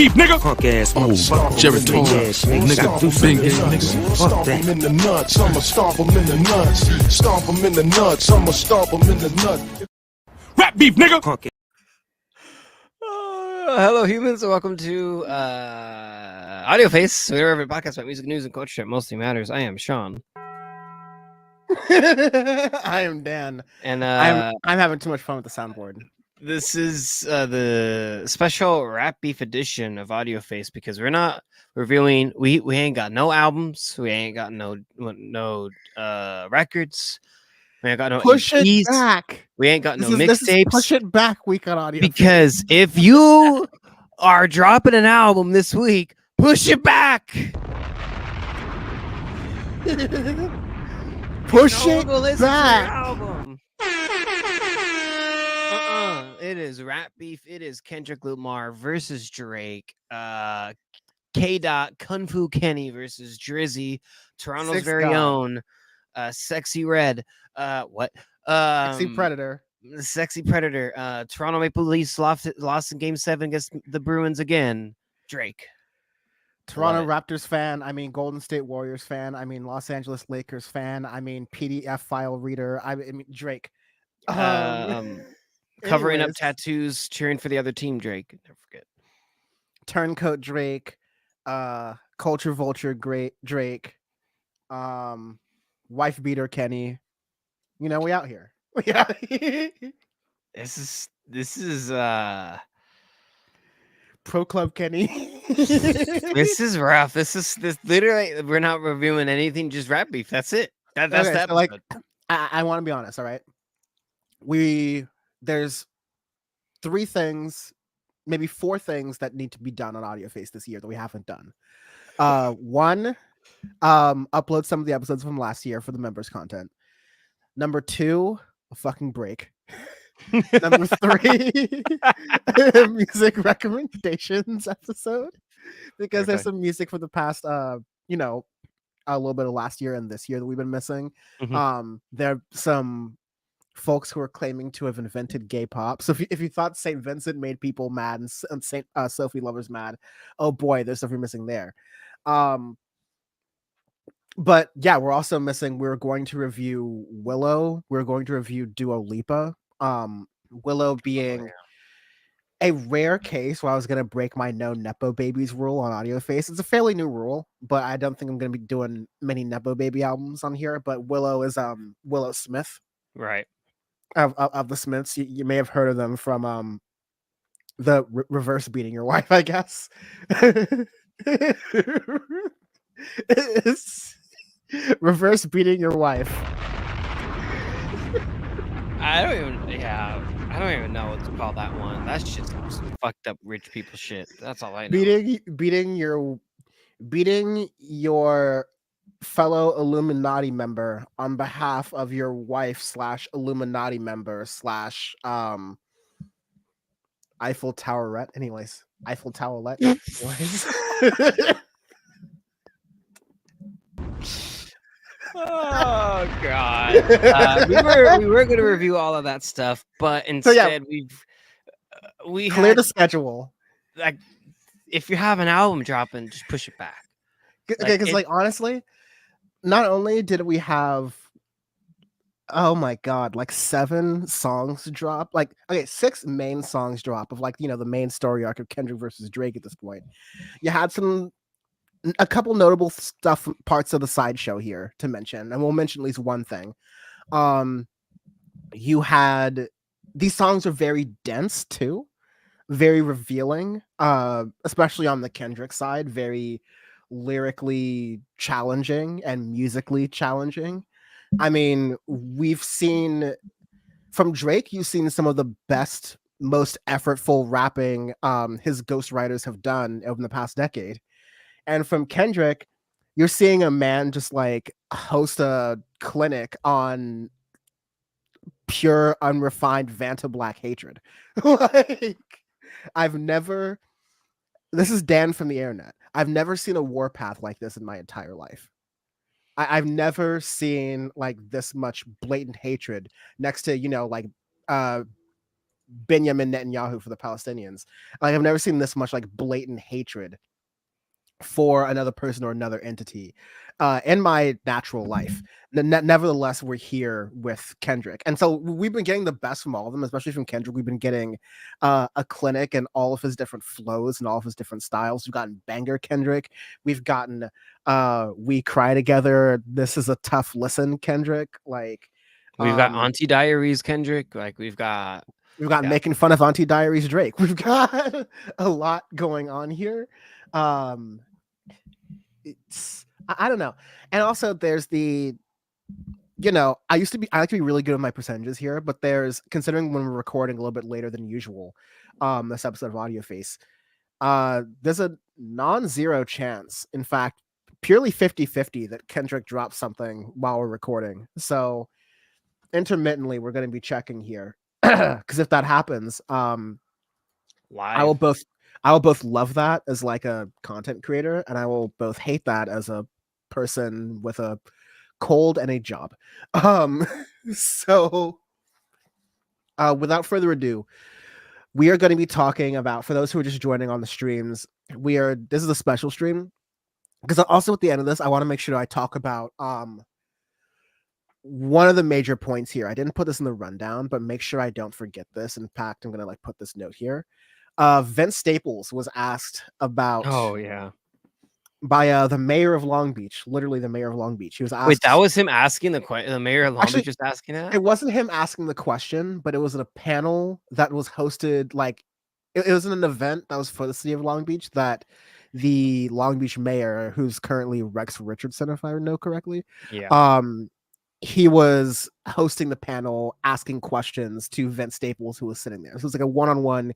beef, nigga. Punk ass motherfucker. Jerry Tone, nigga, big nigga. Fuck that. In the nuts, I'ma stomp him in the nuts. Stomp him in the nuts, I'ma stomp him in the nuts. Rap beef, nigga. Punk Hello, humans, and welcome to Audio Face, wherever podcast about music, news, and culture that mostly matters. I am Sean, I am Dan, and I'm having too much fun with the soundboard. this is the special Rap Beef edition of Audio Face because we're not reviewing. We ain't got no albums. We ain't got no records. We ain't got no Push EPs. it back. We ain't got This no is mixtapes. push it back week on Audio. Because if you are dropping an album this week, push it back. Push No, it go listen to your back. album. It is Rap Beef. It is Kendrick Lamar versus Drake. K. Dot Kung Fu Kenny versus Drizzy. Toronto's Six very God. own. Sexy Red. What? Sexy Predator. Sexy Predator. Toronto Maple Leafs lost in Game 7 against the Bruins again. Drake. Toronto Love Raptors fan. I mean Golden State Warriors fan. I mean Los Angeles Lakers fan. I mean PDF file reader. I mean Drake. Covering up anyways, tattoos, cheering for the other team. Drake. Never forget. Turncoat Drake. Culture Vulture great Drake. Wife beater Kenny. You know, we out here. We out here. This is Pro Club Kenny. this is rough. This literally we're not reviewing anything, just Rap Beef. That's it. That's Okay, that. so, like, I want to be honest, all right? There's 3 things, maybe 4 things that need to be done on Audio Face this year that we haven't done. 1, upload some of the episodes from last year for the members content. Number 2, a fucking break. Number 3, music recommendations episode, because there's some music for the past a little bit of last year and this year that we've been missing. There are some folks who are claiming to have invented gay pop. So if you thought St. Vincent made people mad and St. Sophie lovers mad, oh boy, there's stuff you're missing there. But yeah, we're also missing. We're going to review Willow. We're going to review Dua Lipa. Willow being a rare case where I was going to break my no Nepo Babies rule on Audio Face. It's a fairly new rule, but I don't think I'm going to be doing many Nepo Baby albums on here. But Willow is Willow Smith, right? Of the Smiths. You may have heard of them from the reverse beating your wife, I guess. It's reverse beating your wife. I don't even know what to call that one. That's just some fucked up rich people shit. That's all I know. Beating your fellow Illuminati member on behalf of your wife / Illuminati member / Eiffel Towerette. Anyways, Eiffel Towerette. Anyways. Oh god. We were going to review all of that stuff, but instead we clear had, the schedule. like, if you have an album dropping, just push it back. Okay, because honestly, not only did we have, oh my god, like 7 songs drop, 6 main songs drop of the main story arc of Kendrick versus Drake at this point. You had a couple notable parts of the sideshow here to mention, and we'll mention at least one thing. You had, these songs are very dense too, very revealing, especially on the Kendrick side, very lyrically challenging and musically challenging. I mean, we've seen from Drake, you've seen some of the best, most effortful rapping his ghostwriters have done over the past decade. And from Kendrick, you're seeing a man just host a clinic on pure, unrefined Vanta Black hatred. This is Dan from the internet. I've never seen a warpath like this in my entire life. I've never seen this much blatant hatred next to Benjamin Netanyahu for the Palestinians. Like I've never seen this much like blatant hatred for another person or another entity in my natural life. Nevertheless, we're here with Kendrick, and so we've been getting the best from all of them, especially from Kendrick. We've been getting a clinic and all of his different flows and all of his different styles. We've gotten banger Kendrick. We've gotten We Cry Together. This is a tough listen, Kendrick. Like We've got Auntie Diaries, Kendrick. Like we've got Making Fun of Auntie Diaries Drake. We've got a lot going on here. It's I don't know. And also there's the I like to be really good with my percentages here, but there's, considering when we're recording a little bit later than usual, this episode of Audio Face, there's a non-zero chance, in fact, purely 50-50 that Kendrick drops something while we're recording. So intermittently we're going to be checking here. Because if that happens, live. I will both love that as like a content creator, and I will both hate that as a person with a cold and a job. So without further ado, we are going to be talking about, for those who are just joining on the streams, this is a special stream, because also at the end of this, I want to make sure I talk about one of the major points here. I didn't put this in the rundown, but make sure I don't forget this. In fact, I'm going to like put this note here. Vince Staples was asked about by the mayor of Long Beach, literally the mayor of Long Beach. He was asked. Wait, that was him asking the question. The mayor of Long Beach just asking that? It wasn't him asking the question, but it was a panel that was hosted, like it was an event that was for the city of Long Beach that the Long Beach mayor, who's currently Rex Richardson, if I know correctly, he was hosting the panel, asking questions to Vince Staples, who was sitting there. So it was like a one-on-one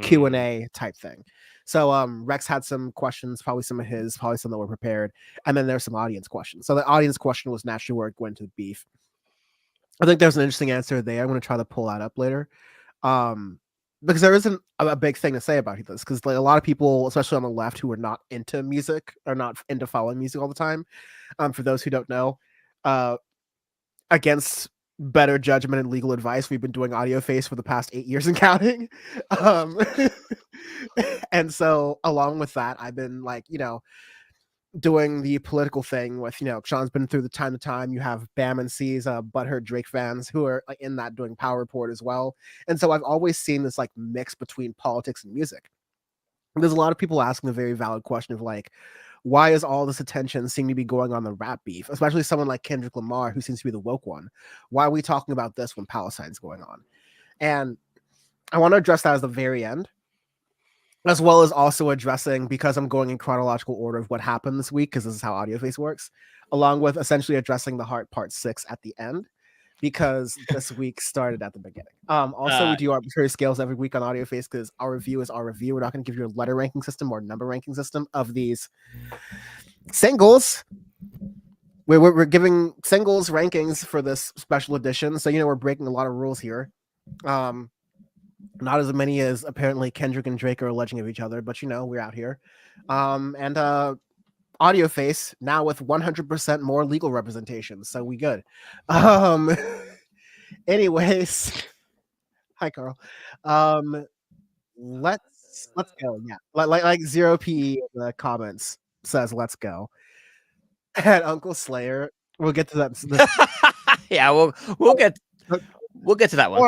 Q&A type thing. So Rex had some questions, probably some of his, probably some that were prepared, and then there's some audience questions. So the audience question was naturally where it went to the beef. I think there's an interesting answer there. I'm going to try to pull that up later, because there isn't a big thing to say about this. Because like a lot of people, especially on the left, who are not into music, are not into following music all the time. For those who don't know, against better judgment and legal advice, we've been doing Audio Face for the past 8 years and counting. And so along with that, I've been like, doing the political thing with, Sean's been through the time to time. You have Bam and C's butthurt Drake fans who are like in that doing Power Report as well. And so I've always seen this like mix between politics and music. And there's a lot of people asking a very valid question of like, why is all this attention seem to be going on the rap beef, especially someone like Kendrick Lamar, who seems to be the woke one? Why are we talking about this when Palestine's going on? And I want to address that at the very end, as well as also addressing, because I'm going in chronological order of what happened this week, because this is how Audio Face works, along with essentially addressing the Heart Part 6 at the end, because this week started at the beginning. Also, we do arbitrary scales every week on Audio Face, because our review is our review. We're not going to give you a letter ranking system or number ranking system of these singles. We're giving singles rankings for this special edition, so we're breaking a lot of rules here. Not as many as apparently Kendrick and Drake are alleging of each other, but we're out here. And Audio Face now with 100% more legal representation, so we good. Anyways, hi Carl. Let's go. Yeah, like 0p in the comments says let's go. And Uncle Slayer, we'll get to that. Yeah, we'll get to that one.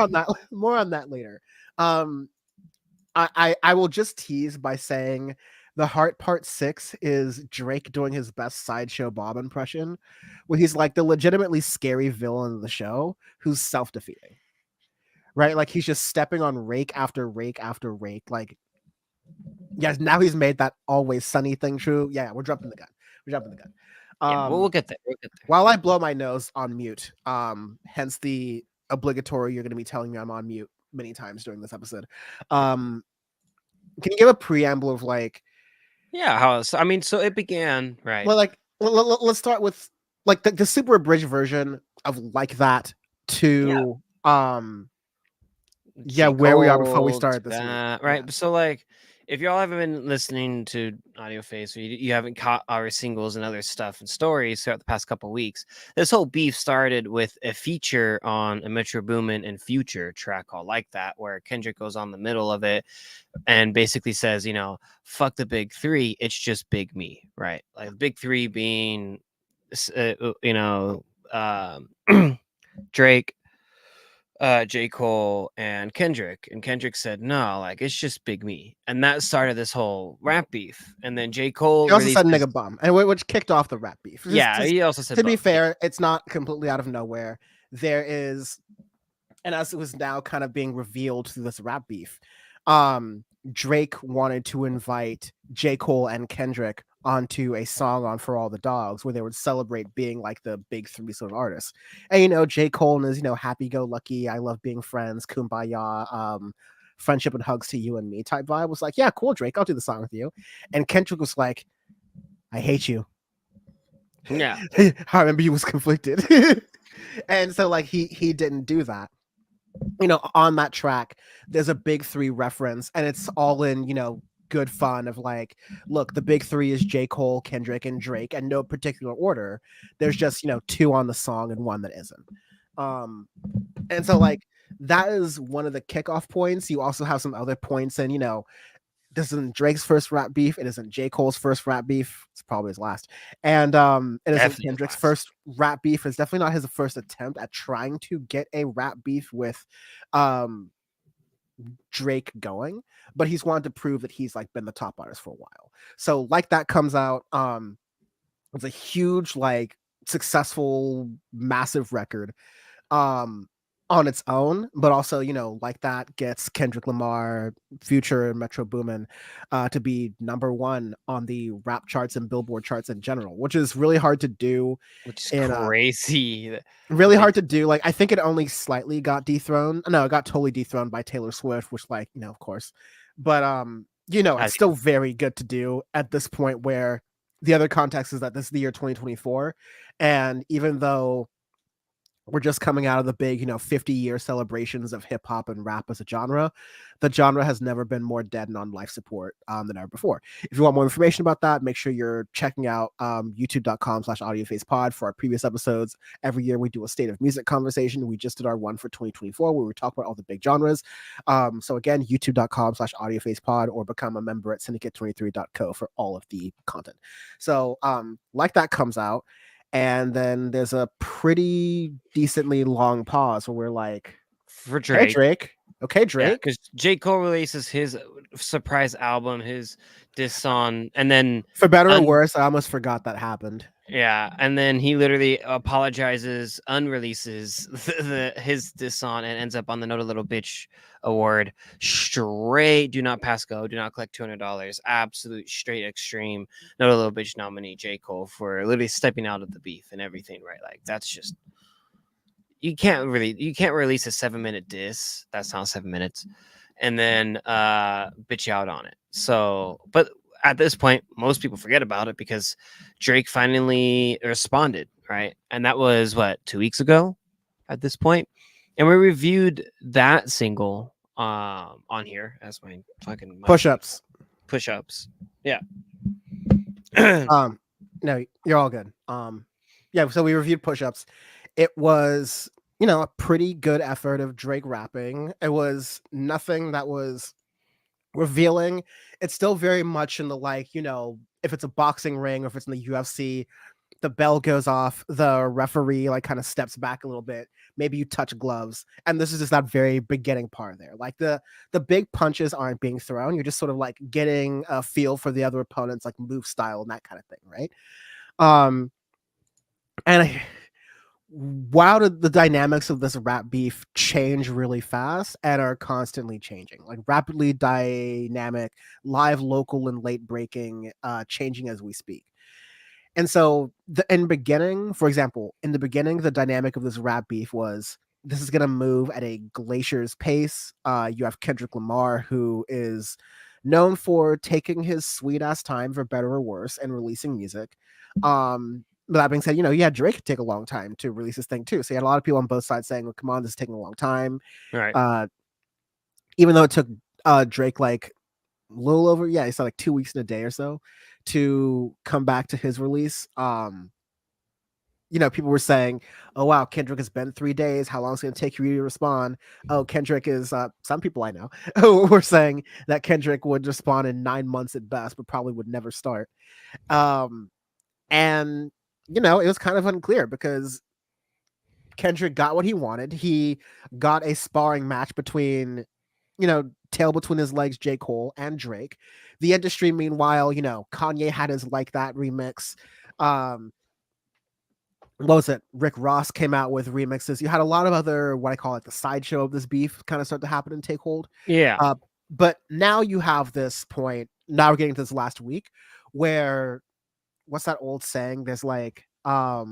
More on that later. I will just tease by saying the Heart Part 6 is Drake doing his best Sideshow Bob impression, where he's like the legitimately scary villain of the show who's self-defeating. Right? Like he's just stepping on rake after rake after rake. Like, yes, now he's made that Always Sunny thing true. Yeah, we're jumping the gun. Yeah, we'll get there. While I blow my nose on mute, hence the obligatory, you're going to be telling me I'm on mute many times during this episode. Can you give a preamble of like, so it began right. Well, like let's start with like the super abridged version of like that to where we are before we started this week. Right. So like if y'all haven't been listening to Audio Face, or you haven't caught our singles and other stuff and stories throughout the past couple of weeks, this whole beef started with a feature on a Metro Boomin and Future track called Like That, where Kendrick goes on the middle of it and basically says, fuck the big three, it's just big me, right? Like the big three being, Drake, J. Cole, and Kendrick. And Kendrick said, no, like it's just Big Me. And that started this whole rap beef. And then J. Cole He also released said this- nigga bum, and which kicked off the rap beef. Yeah, he also said to be bum. fair, it's not completely out of nowhere. There is, and as it was now kind of being revealed through this rap beef, Drake wanted to invite J. Cole and Kendrick onto a song on For All the Dogs where they would celebrate being like the big three sort of artists. And J. Cole is, happy-go-lucky, I love being friends, kumbaya, friendship and hugs to you and me type vibe, was like, yeah, cool, Drake, I'll do the song with you. And Kendrick was like, I hate you. Yeah. I remember he was conflicted. And so like he didn't do that. On that track, there's a big three reference, and it's all in, good fun of like, look, the big three is J. Cole, Kendrick, and Drake, and no particular order. There's just, two on the song and one that isn't. And so like that is one of the kickoff points. You also have some other points, and this isn't Drake's first rap beef. It isn't J. Cole's first rap beef. It's probably his last. And it isn't Kendrick's first rap beef. It's definitely not his first attempt at trying to get a rap beef with Drake going, but he's wanted to prove that he's like been the top artist for a while. So Like That comes out. It's a huge, like, successful, massive record. On its own, but also, Like That gets Kendrick Lamar, Future, and Metro Boomin to be number one on the rap charts and Billboard charts in general, which is really hard to do. Which is crazy. Really hard to do. Like, I think it only slightly got dethroned. No, it got totally dethroned by Taylor Swift, which, like, of course. But it's still very good to do at this point, where the other context is that this is the year 2024. And even though we're just coming out of the big, 50-year celebrations of hip hop and rap as a genre, the genre has never been more dead and on life support than ever before. If you want more information about that, make sure you're checking out youtube.com/audiofacepod for our previous episodes. Every year we do a state of music conversation. We just did our one for 2024 where we talk about all the big genres. So again, youtube.com/audiofacepod, or become a member at syndicate23.co for all of the content. So Like That comes out. And then there's a pretty decently long pause where we're like, for Drake. Hey, Drake. Okay, Drake. Because J. Cole releases his surprise album, his diss song, and then for better or worse, I almost forgot that happened. Yeah, and then he literally apologizes, unreleases his diss song, and ends up on the Not a Little Bitch award. Straight, do not pass go, do not collect $200. Absolute straight extreme Not a Little Bitch nominee J. Cole for literally stepping out of the beef and everything, right? Like that's just you can't release a 7-minute diss. That's not 7 minutes, and then bitch out on it. So, but at this point, most people forget about it because Drake finally responded, right? And that was 2 weeks ago at this point. And we reviewed that single on here as my fucking push-ups. Yeah. No, you're all good. Yeah, so we reviewed push-ups. It was, a pretty good effort of Drake rapping. It was nothing that was revealing. It's still very much in the, like, if it's a boxing ring or if it's in the UFC, the bell goes off, the referee like kind of steps back a little bit, maybe you touch gloves, and this is just that very beginning part there. Like the big punches aren't being thrown, you're just sort of like getting a feel for the other opponent's like move style and that kind of thing, right? And wow, did the dynamics of this rap beef change really fast and are constantly changing, like rapidly dynamic, live, local, and late breaking, changing as we speak. And so in the beginning, the dynamic of this rap beef was, this is going to move at a glacier's pace. You have Kendrick Lamar, who is known for taking his sweet ass time, for better or worse, and releasing music. But that being said, Drake could take a long time to release this thing too. So you had a lot of people on both sides saying, well, come on, this is taking a long time. Right. Even though it took Drake like little over, yeah, he said like 2 weeks and a day or so to come back to his release. People were saying, "Oh wow, Kendrick has been 3 days. How long is it going to take you to respond?" Oh, Kendrick is. Some people I know were saying that Kendrick would respond in 9 months at best, but probably would never start. And it was kind of unclear because Kendrick got what he wanted. He got a sparring match between, tail between his legs, J. Cole and Drake. The industry, meanwhile, Kanye had his Like That remix. What was it? Rick Ross came out with remixes. You had a lot of other, what I call it, the sideshow of this beef kind of start to happen and take hold. Yeah. But now you have this point. Now we're getting to this last week where, what's that old saying? There's like, there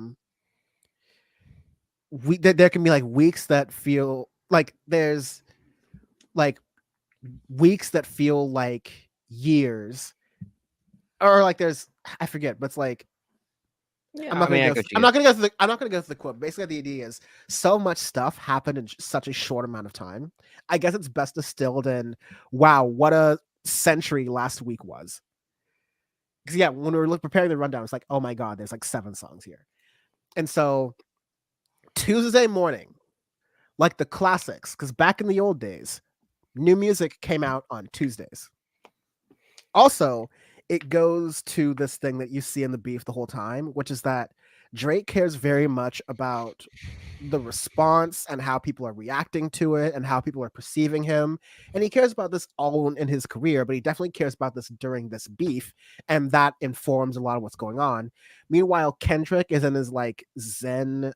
can be like weeks that feel like there's like weeks that feel like years, or like there's, I forget, but it's like, Yeah, I'm not I gonna get you. go through the quote. Basically, the idea is so much stuff happened in such a short amount of time. I guess it's best distilled in, wow, what a century last week was. Because yeah, when we were preparing the rundown, it's like, oh my god, there's like 7 songs here. And so Tuesday morning, like the classics, because back in the old days, new music came out on Tuesdays. Also, it goes to this thing that you see in the beef the whole time, which is that Drake cares very much about the response and how people are reacting to it and how people are perceiving him. And he cares about this all in his career, but he definitely cares about this during this beef. And that informs a lot of what's going on. Meanwhile, Kendrick is in his like Zen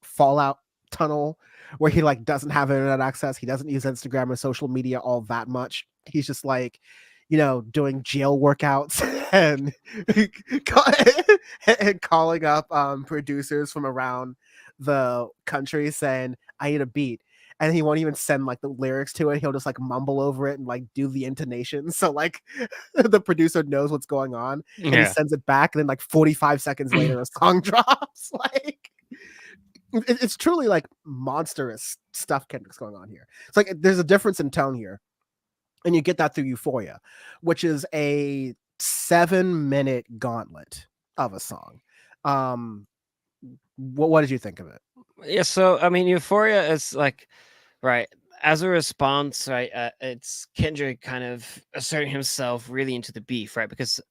Fallout tunnel where he like doesn't have internet access. He doesn't use Instagram or social media all that much. He's just like, doing jail workouts and and calling up producers from around the country saying, I need a beat. And he won't even send like the lyrics to it. He'll just like mumble over it and like do the intonation. So like the producer knows what's going on and he sends it back. And then like 45 seconds later, a song drops. Like, it's truly like monstrous stuff Kendrick's going on here. It's like there's a difference in tone here. And you get that through Euphoria, which is a 7-minute gauntlet of a song. What did you think of it? Yeah, so I mean, Euphoria is like, right, as a response, right? It's Kendrick kind of asserting himself really into the beef, right? Because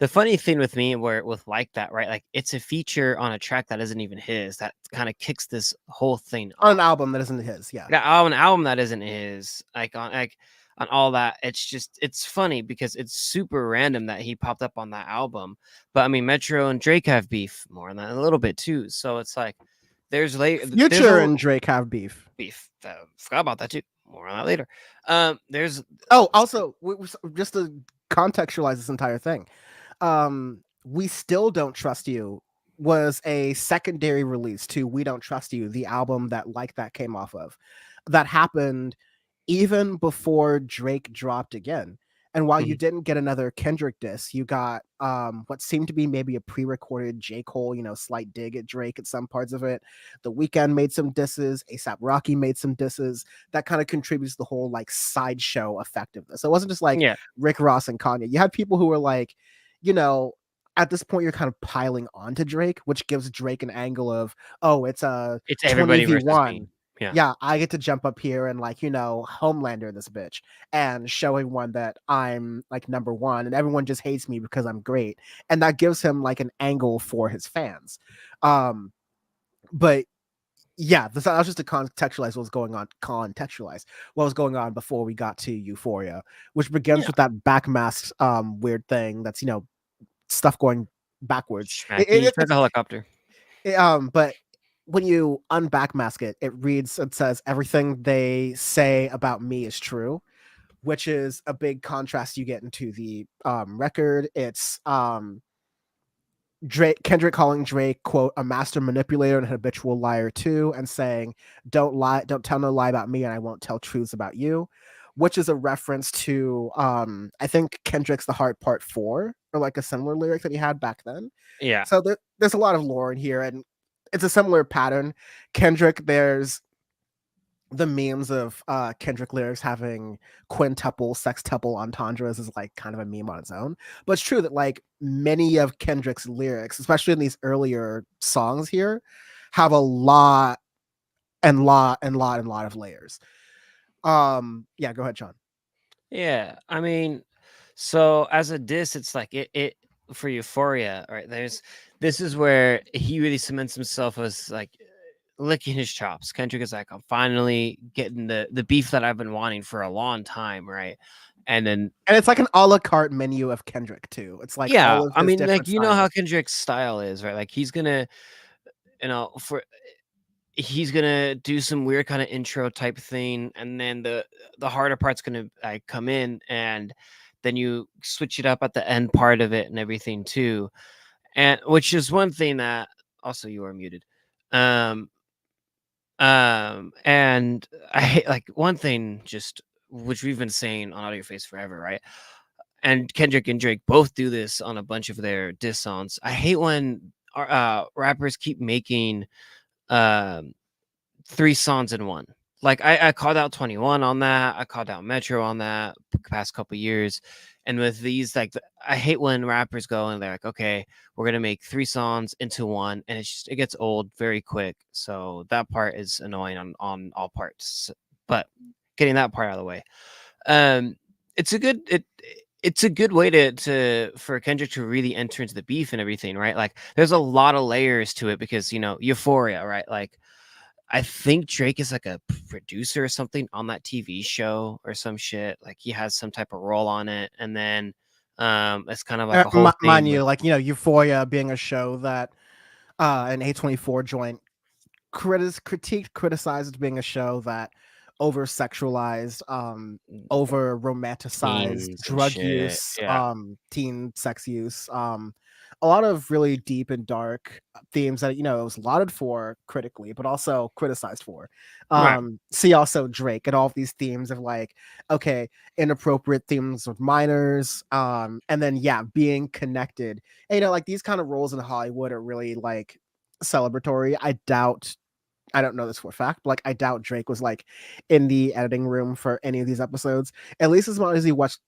the funny thing with me, with Like That, right? Like, it's a feature on a track that isn't even his. That kind of kicks this whole thing on off. an album that isn't his. Yeah, an album that isn't his. On all that, it's funny because it's super random that he popped up on that album. But I mean, Metro and Drake have beef more than that a little bit too. So it's like there's Future and Drake have beef. Forgot about that too. More on that later. There's also just to contextualize this entire thing, We Still Don't Trust You was a secondary release to We Don't Trust You, the album that Like That came off of. That happened even before Drake dropped again. And while you didn't get another Kendrick diss, you got what seemed to be maybe a pre-recorded J. Cole, slight dig at Drake at some parts of it. The Weeknd made some disses. A$AP Rocky made some disses. That kind of contributes to the whole like sideshow effect of this. So it wasn't just like Rick Ross and Kanye. You had people who were like, at this point you're kind of piling onto Drake, which gives Drake an angle of, oh, it's everybody versus me. Yeah, I get to jump up here and like, Homelander this bitch and show everyone that I'm like number one and everyone just hates me because I'm great. And that gives him like an angle for his fans. But yeah, that was just to contextualize what was going on before we got to Euphoria, which begins with that backmasked weird thing that's, stuff going backwards. It's like a helicopter. But when you unbackmask it, it says everything they say about me is true, which is a big contrast you get into the record. It's Kendrick calling Drake, quote, a master manipulator and habitual liar too, and saying, don't tell no lie about me and I won't tell truths about you, which is a reference to I think Kendrick's The Heart Part 4, or like a similar lyric that he had back then. Yeah. So there's a lot of lore in here, and it's a similar pattern. Kendrick, there's the memes of Kendrick lyrics having quintuple, sextuple entendres is like kind of a meme on its own. But it's true that like many of Kendrick's lyrics, especially in these earlier songs here, have a lot and lot of layers. Yeah, go ahead, Sean. Yeah, I mean, so as a diss, it's like it for Euphoria, right? This is where he really cements himself as like licking his chops. Kendrick is like, I'm finally getting the beef that I've been wanting for a long time, right? And then And it's like an a la carte menu of Kendrick too. It's like yeah, all of I his mean, like different you know how styles. Kendrick's style is, right? Like he's gonna do some weird kind of intro type thing, and then the harder part's gonna like come in, and then you switch it up at the end part of it and everything too. And which is one thing that also you are muted. Um and I hate like one thing just which we've been saying on Audio Face forever, right? And Kendrick and Drake both do this on a bunch of their diss songs. I hate when rappers keep making um 3 songs in one. Like I called out 21 on that. I called out Metro on that past couple years. And with these, like I hate when rappers go and they're like, okay, we're gonna make 3 songs into one, and it gets old very quick. So that part is annoying on all parts. But getting that part out of the way, um, it's a good it's a good way to for Kendrick to really enter into the beef and everything, right? Like there's a lot of layers to it because Euphoria, right? Like I think Drake is like a producer or something on that TV show or some shit. Like he has some type of role on it, and then it's kind of like a whole Mind thing you, with like Euphoria being a show that an A24 joint critiqued, criticized being a show that over sexualized, over romanticized teens and drug shit. use, Yeah, teen sex use, a lot of really deep and dark themes that it was lauded for critically, but also criticized for. right. See also Drake and all of these themes of like, okay, inappropriate themes with minors, and then yeah, being connected. And, like these kind of roles in Hollywood are really like celebratory. I don't know this for a fact, but like I doubt Drake was like in the editing room for any of these episodes, at least as much as he was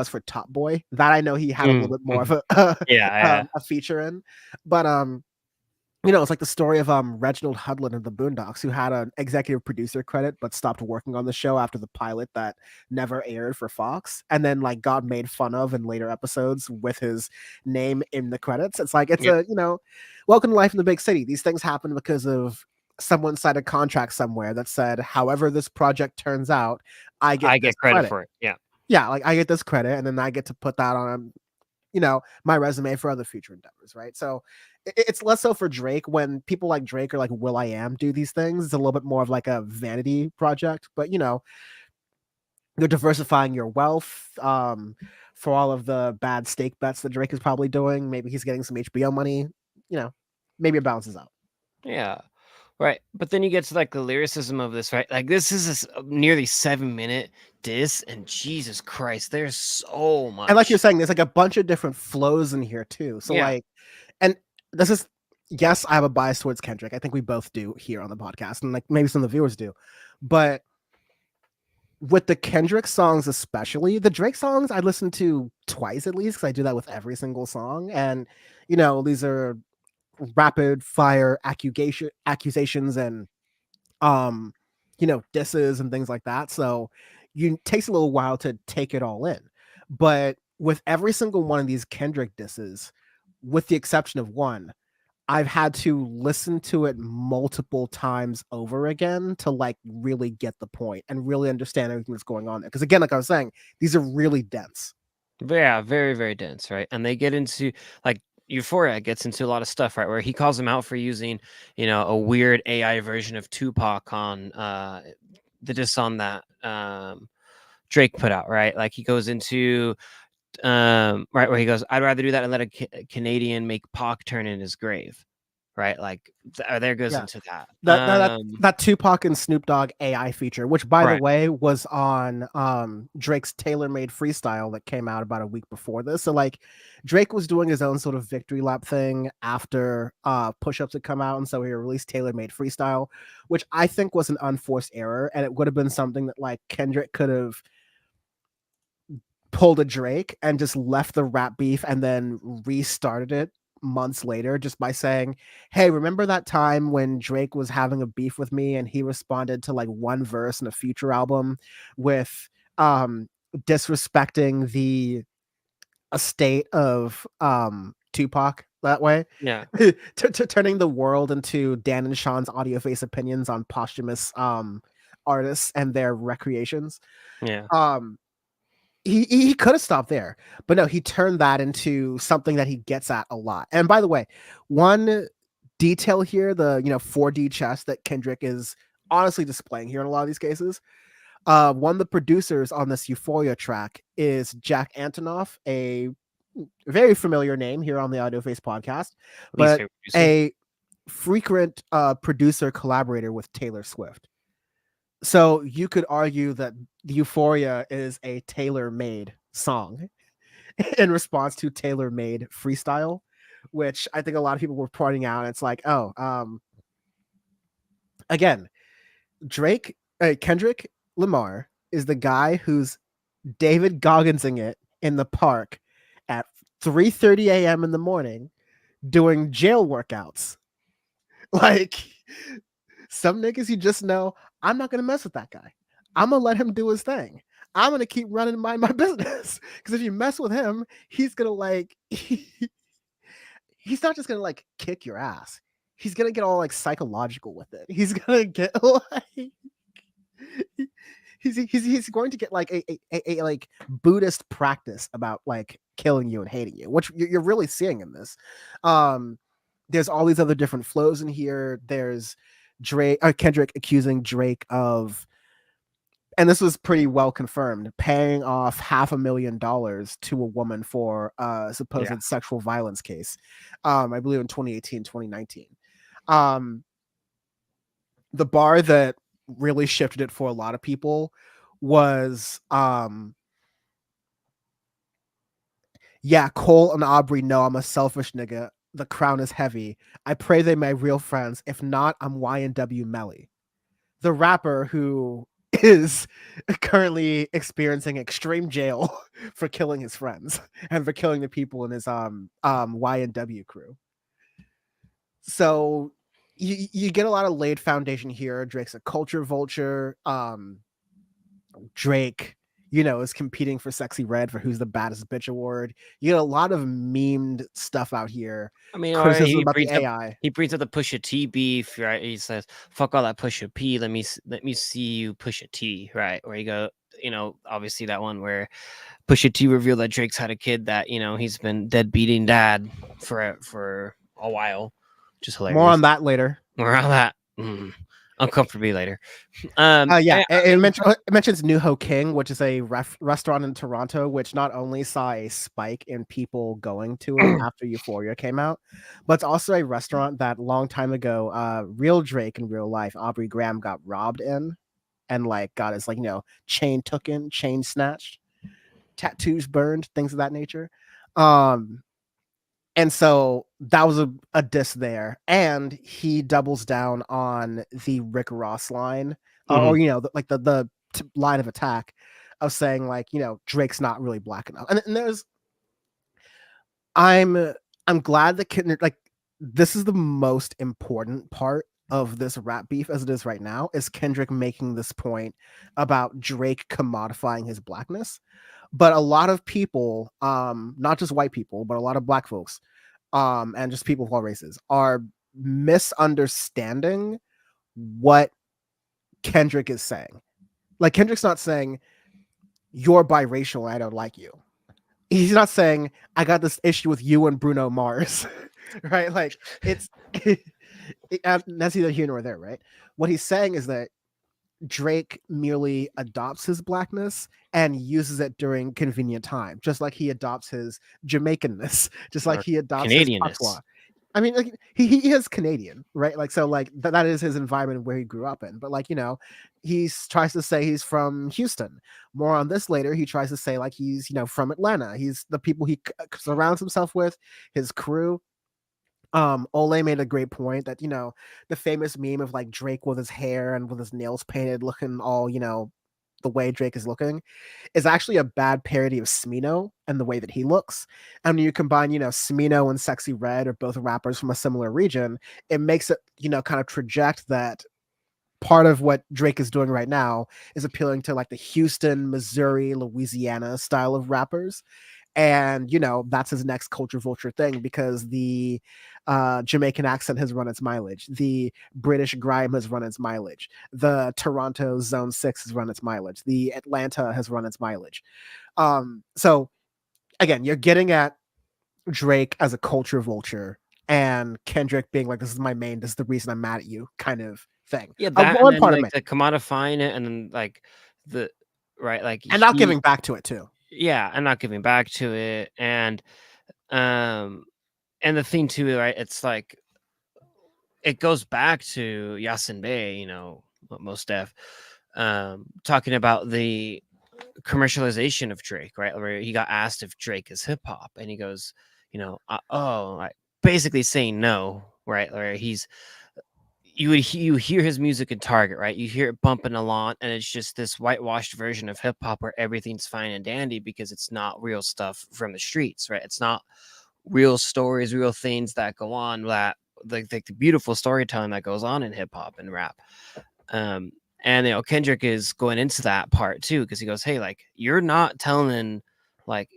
for Top Boy. That I know he had a little bit more of Mhm. a Yeah, a feature in. But it's like the story of Reginald Hudlin of the Boondocks, who had an executive producer credit but stopped working on the show after the pilot that never aired for Fox, and then like got made fun of in later episodes with his name in the credits. It's like it's yeah. a welcome to life in the big city. These things happen because of someone signed a contract somewhere that said, however this project turns out, I get I this get credit credit. for it. Yeah, Yeah, like I get this credit, and then I get to put that on my resume for other future endeavors, right? So it's less so for Drake. When people like Drake or like Will I Am do these things, it's a little bit more of like a vanity project. But you're diversifying your wealth, for all of the bad stake bets that Drake is probably doing. Maybe he's getting some HBO money. Maybe it balances out. yeah. Right, but then you get to like the lyricism of this, right? Like this is a nearly 7-minute diss, and Jesus Christ, there's so And like you're much. saying, there's like a bunch of different flows in here too. So Yeah, like, and this is, yes, I have a bias towards Kendrick. I think we both do here on the podcast, and like maybe some of the viewers do. But with the Kendrick songs, especially the Drake songs, I listen to twice at least because I do that with every single song. And these are rapid fire accusations and disses and things like that. So it takes a little while to take it all in. But with every single one of these Kendrick disses, with the exception of one, I've had to listen to it multiple times over again to like really get the point and really understand everything that's going on there. Because again, like I was saying, these are really dense. yeah, very, very dense, right? And they get into like Euphoria gets into a lot of stuff, right? Where he calls him out for using, a weird AI version of Tupac on the diss on that Drake put out, right? Like he goes into right where he goes, I'd rather do that and let a Canadian make Pac turn in his grave. right? Like there goes Yeah. into that. That Tupac and Snoop Dogg AI feature, which by the Right. way was on Drake's tailor-made freestyle that came out about a week before this. So like Drake was doing his own sort of victory lap thing after push-ups had come out, and so he released tailor-made freestyle, which I think was an unforced error, and it would have been something that like Kendrick could have pulled a Drake and just left the rap beef and then restarted it months later just by saying, hey, remember that time when Drake was having a beef with me and he responded to like one verse in a future album with disrespecting the estate of Tupac that way? Yeah. Turning the world into Dan and Sean's audio face opinions on posthumous artists and their recreations. Yeah. He could have stopped there, but no, he turned that into something that he gets at a lot. And by the way, one detail here, the 4D chess that Kendrick is honestly displaying here in a lot of these cases. One of the producers on this Euphoria track is Jack Antonoff, a very familiar name here on the Audio Face podcast, but a frequent producer collaborator with Taylor Swift. So you could argue that Euphoria is a tailor-made song in response to tailor-made freestyle, which I think a lot of people were pointing out. It's like, again, Kendrick Lamar is the guy who's David Gogginsing it in the park at 3:30 a.m. in the morning doing jail workouts. Like, some niggas you just know, I'm not gonna mess with that guy. I'm gonna let him do his thing. I'm gonna keep running my business. Because if you mess with him, he's gonna like he's not just gonna like kick your ass. He's gonna get all like psychological with it. He's gonna get like he's going to get like a like Buddhist practice about like killing you and hating you, which you're really seeing in this. There's all these other different flows in here. There's Kendrick accusing Drake of, and this was pretty well confirmed, paying off $500,000 to a woman for a supposed sexual violence case. I believe in 2018, 2019. The bar that really shifted it for a lot of people was Cole and Aubrey know I'm a selfish nigga. The crown is heavy. I pray they my real friends. If not, I'm YNW Melly. The rapper who is currently experiencing extreme jail for killing his friends and for killing the people in his YNW crew. So you get a lot of laid foundation here. Drake's a culture vulture. Drake, is competing for Sexy Red for Who's the Baddest Bitch award. You get a lot of memed stuff out here. I mean, criticism about the AI. He brings up the Pusha T beef, right? He says, "Fuck all that Pusha P. Let me see you Pusha T," right? Where you go, obviously that one where Pusha T revealed that Drake's had a kid that he's been deadbeating dad for a while. Just hilarious. More on that later. Uncomfortably later. It mentions Nuho King, which is a restaurant in Toronto, which not only saw a spike in people going to it after Euphoria came out, but it's also a restaurant that long time ago, real Drake in real life, Aubrey Graham got robbed in, and like got his chain taken, chain snatched, tattoos burned, things of that nature. And so that was a diss there. And he doubles down on the Rick Ross line, or, the line of attack of saying Drake's not really black enough. And there's, I'm glad that Kendrick, this is the most important part of this rap beef as it is right now, is Kendrick making this point about Drake commodifying his blackness. But a lot of people, not just white people, but a lot of black folks, and just people of all races, are misunderstanding what Kendrick is saying. Like, Kendrick's not saying, you're biracial and I don't like you. He's not saying, I got this issue with you and Bruno Mars, right? Like, it's that's neither here nor there, right? What he's saying is that Drake merely adopts his blackness and uses it during convenient time, just like he adopts his Jamaicanness, just like he adopts his patois. I mean, like he is Canadian, right? Like so, like that is his environment where he grew up in. But like he tries to say he's from Houston. More on this later. He tries to say like he's from Atlanta. He's the people he surrounds himself with, his crew. Ole made a great point that the famous meme of like Drake with his hair and with his nails painted, looking all the way Drake is looking, is actually a bad parody of Smino and the way that he looks. And when you combine, Smino and Sexy Red are both rappers from a similar region, it makes it, kind of project that part of what Drake is doing right now is appealing to like the Houston, Missouri, Louisiana style of rappers. And that's his next culture vulture thing, because the Jamaican accent has run its mileage, the British grime has run its mileage, the Toronto Zone 6 has run its mileage, the Atlanta has run its mileage. So again, you're getting at Drake as a culture vulture, and Kendrick being like, this is my main, this is the reason I'm mad at you kind of thing. Yeah, that and One then part of like me, the commodifying it, and then like the like and not giving back to it too. Yeah, and not giving back to it, and the thing too, right? It's like it goes back to Yasin Bey, most def, talking about the commercialization of Drake, right? Where he got asked if Drake is hip hop, and he goes, like basically saying no, right? Where you hear his music in Target, right? You hear it bumping along, and it's just this whitewashed version of hip hop where everything's fine and dandy because it's not real stuff from the streets, right? It's not real stories, real things that go on, that like the beautiful storytelling that goes on in hip hop and rap. And Kendrick is going into that part too, because he goes, hey, like you're not telling like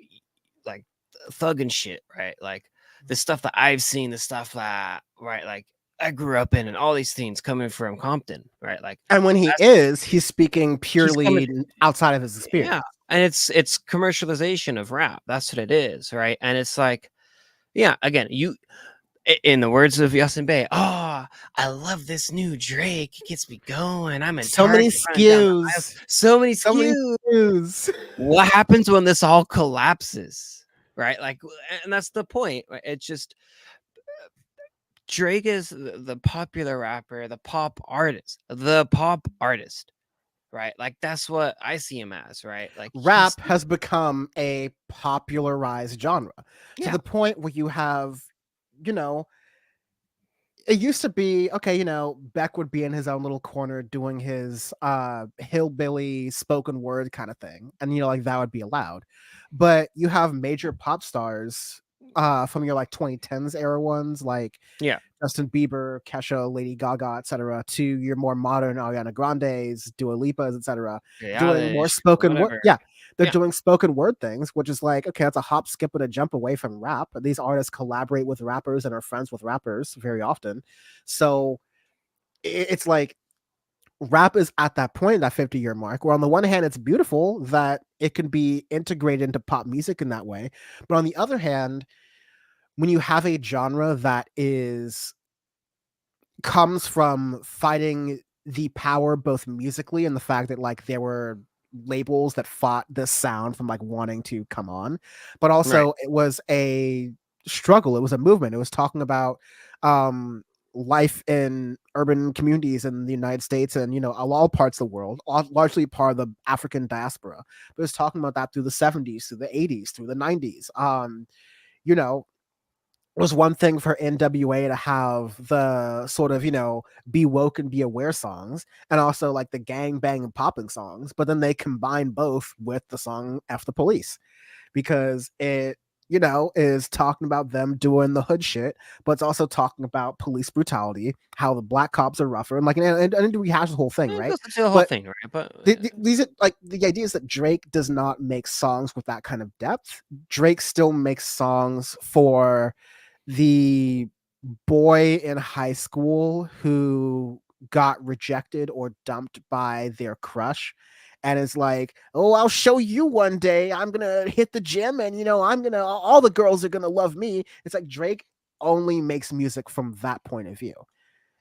thug and shit, right? Like the stuff that I've seen, the stuff that, right, like I grew up in, and all these things coming from Compton, right? Like, and when he's speaking purely outside of his experience. Yeah, and it's commercialization of rap. That's what it is, right? And it's like, yeah, again, in the words of Yasin Bey, I love this new Drake. It gets me going. I'm in so many SKUs. So many SKUs. What happens when this all collapses, right? Like, and that's the point. Right? It's just Drake is the popular rapper, the pop artist, right? Like that's what I see him as, right? Like rap has become a popularized genre to the point where you have, it used to be okay, Beck would be in his own little corner doing his hillbilly spoken word kind of thing, and like that would be allowed. But you have major pop stars from your like 2010s era ones, like Justin Bieber, Kesha, Lady Gaga, etc., to your more modern Ariana Grande's, Dua Lipa's, etc., doing more spoken word. They're doing spoken word things, which is like, okay, that's a hop, skip, and a jump away from rap. These artists collaborate with rappers and are friends with rappers very often. So it's like rap is at that point, that 50-year mark, where on the one hand, it's beautiful that it can be integrated into pop music in that way. But on the other hand, when you have a genre that comes from fighting the power both musically and the fact that like there were labels that fought this sound from like wanting to come on, but also it was a struggle, it was a movement, it was talking about life in urban communities in the United States and all parts of the world, largely part of the African diaspora, but it was talking about that through the 70s, through the 80s, through the 90s. It was one thing for NWA to have the sort of, be woke and be aware songs, and also like the gang bang and popping songs, but then they combine both with the song F the Police, because it, is talking about them doing the hood shit, but it's also talking about police brutality, how the black cops are rougher, and like, and we hash the whole thing, right? The whole thing, right? But these are like the idea is that Drake does not make songs with that kind of depth. Drake still makes songs for the boy in high school who got rejected or dumped by their crush and is like, oh, I'll show you one day, I'm gonna hit the gym and all the girls are gonna love me. It's like Drake only makes music from that point of view,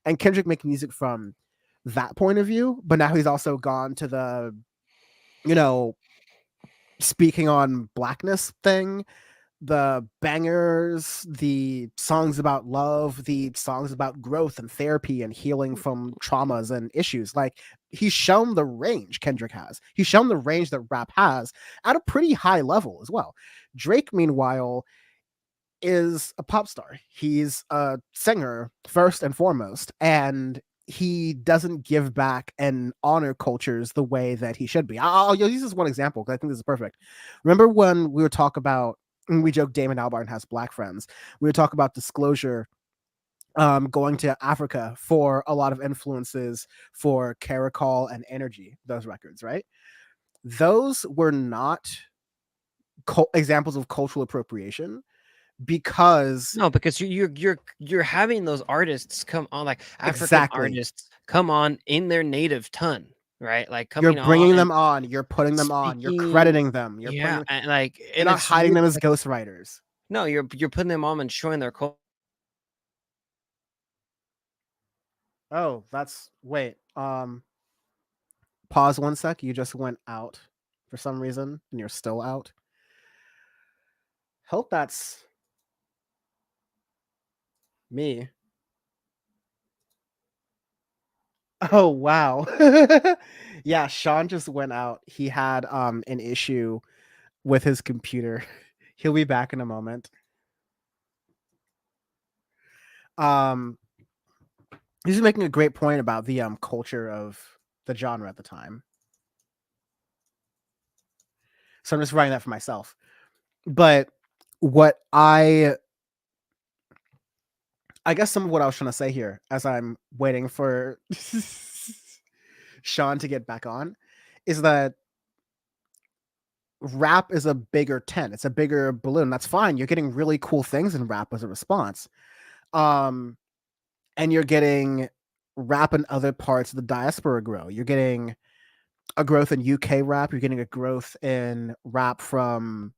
and Kendrick makes music from that point of view, but now he's also gone to the speaking on blackness thing, the bangers, the songs about love, the songs about growth and therapy and healing from traumas and issues. Like, he's shown the range Kendrick has. He's shown the range that rap has at a pretty high level as well. Drake, meanwhile, is a pop star. He's a singer first and foremost, and he doesn't give back and honor cultures the way that he should be. I'll use this one example because I think this is perfect. Remember when we we joke Damon Albarn has black friends. We would talk about Disclosure going to Africa for a lot of influences for Caracol and Energy, those records, right? Those were not examples of cultural appropriation because No, because you're having those artists come on, like African Exactly. artists come on in their native tongue, right? Like you're coming bringing on them on, you're putting them on, you're speaking, crediting them, you're yeah, putting, and like, you're and not it's hiding weird, them as like, ghostwriters. no, you're putting them on and showing their culture. Oh, wait. Pause 1 sec. You just went out for some reason, and you're still out. Hope that's me. Oh wow. Yeah, Sean just went out. He had an issue with his computer. He'll be back in a moment. He's making a great point about the culture of the genre at the time. So I'm just writing that for myself. But what I guess some of what I was trying to say here as I'm waiting for Sean to get back on is that rap is a bigger tent. It's a bigger balloon. That's fine. You're getting really cool things in rap as a response. And you're getting rap in other parts of the diaspora grow. You're getting a growth in UK rap. You're getting a growth in rap from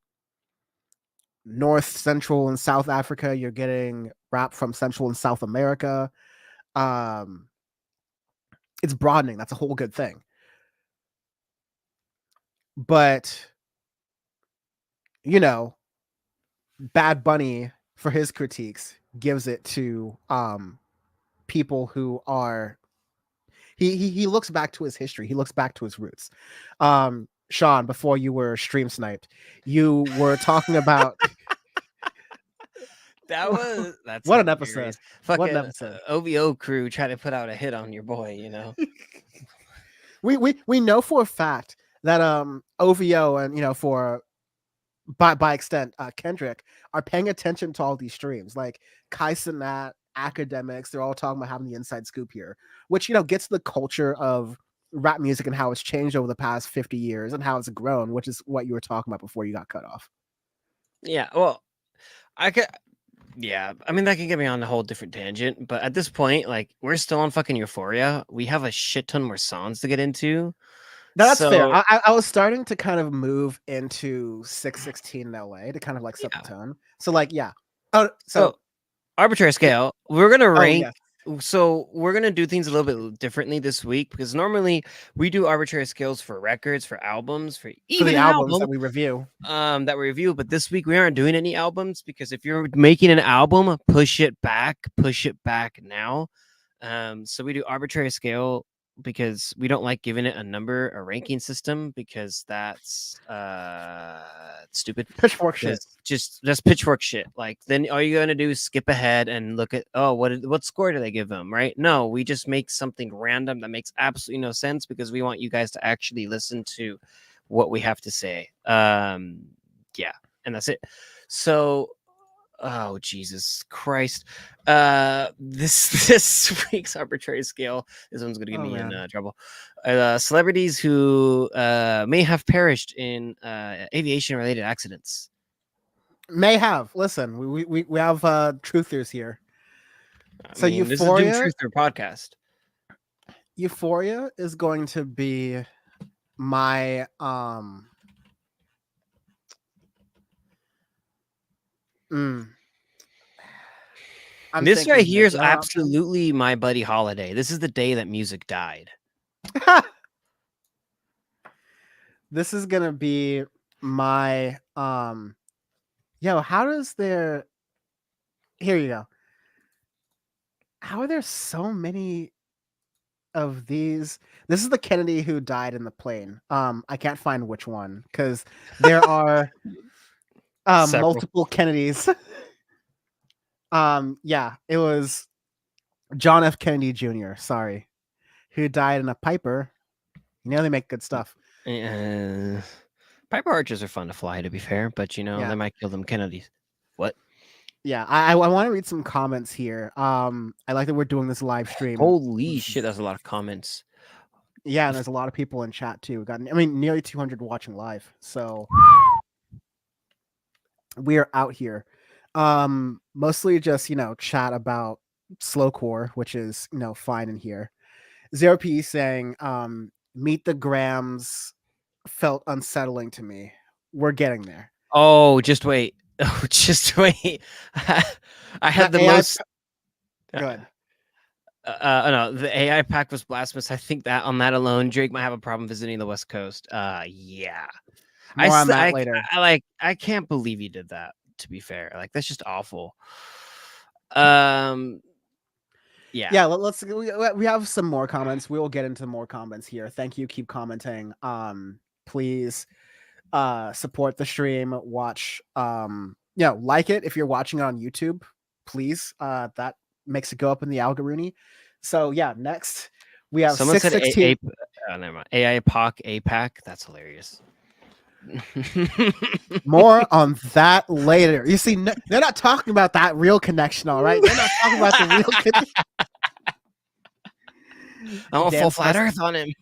North, Central, and South Africa. You're getting rap from Central and South America. It's broadening. That's a whole good thing. But, you know, Bad Bunny, for his critiques, gives it to people who are he looks back to his history. He looks back to his roots. Sean, before you were stream sniped, you were talking about That's what an hilarious. episode. Fucking What an episode. OVO crew try to put out a hit on your boy, you know. We know for a fact that OVO and, you know, for by extent Kendrick are paying attention to all these streams. Like Kai Cenat, academics, they're all talking about having the inside scoop here, which, you know, gets the culture of rap music and how it's changed over the past 50 years and how it's grown, which is what you were talking about before you got cut off. Yeah, well, I could. Yeah, I mean, that could get me on a whole different tangent, but at this point, like, we're still on fucking Euphoria. We have a shit ton more songs to get into. That's So, fair. I was starting to kind of move into 616 in LA to kind of like set yeah. the tone. So like, yeah. Oh, So, arbitrary scale, we're gonna rank. yeah. So we're gonna do things a little bit differently this week because normally we do arbitrary scales for records, for albums, for For even the an albums album that we review. that we review. But this week we aren't doing any albums because if you're making an album, push it back now. So we do arbitrary scale because we don't like giving it a number, a ranking system, because that's stupid. Pitchfork shit. Just pitchfork shit. Like, then all you're gonna do is skip ahead and look at, oh, what score do they give them, right? No, we just make something random that makes absolutely no sense because we want you guys to actually listen to what we have to say. Yeah, and that's it. So, oh Jesus Christ! This week's arbitrary scale. This one's gonna get me in trouble. Celebrities who may have perished in aviation-related accidents. May have. Listen, we have truthers here. So I mean, Euphoria, this is Doom Truther podcast. Euphoria is going to be my This right here is absolutely my Buddy Holiday. This is the day that music died. This is gonna be my Yo, how does there? Here you go. How are there so many of these? This is the Kennedy who died in the plane. I can't find which one because there are Several. multiple Kennedys. Yeah, it was John F. Kennedy Jr. Sorry, who died in a Piper. You know they make good stuff. Piper archers are fun to fly, to be fair, but Yeah. they might kill them Kennedys. What? Yeah, I want to read some comments here. I like that we're doing this live stream. Holy shit, that's a lot of comments. Yeah, and there's a lot of people in chat too. We got, I mean, nearly 200 watching live. So we are out here. Mostly just, chat about slowcore, which is, fine in here. 0P saying, Meet the Grams felt unsettling to me. We're getting there. Oh, just wait. Oh, just wait. I had the AI most. Good. No, the AI pack was blasphemous. I think that on that alone, Drake might have a problem visiting the West Coast. Yeah. More on that later. I can't believe you did that. To be fair, like that's just awful. Yeah. Let's we have some more comments. We will get into more comments here. Thank you. Keep commenting. Please support the stream. Watch like it if you're watching it on YouTube. Please. That makes it go up in the algorithm. So yeah, next we have Someone said 616. never mind. AI POC APAC. That's hilarious. More on that later. You see, they're not talking about that real connection, all right? They're not talking about the real connection. I want full flat earth on him.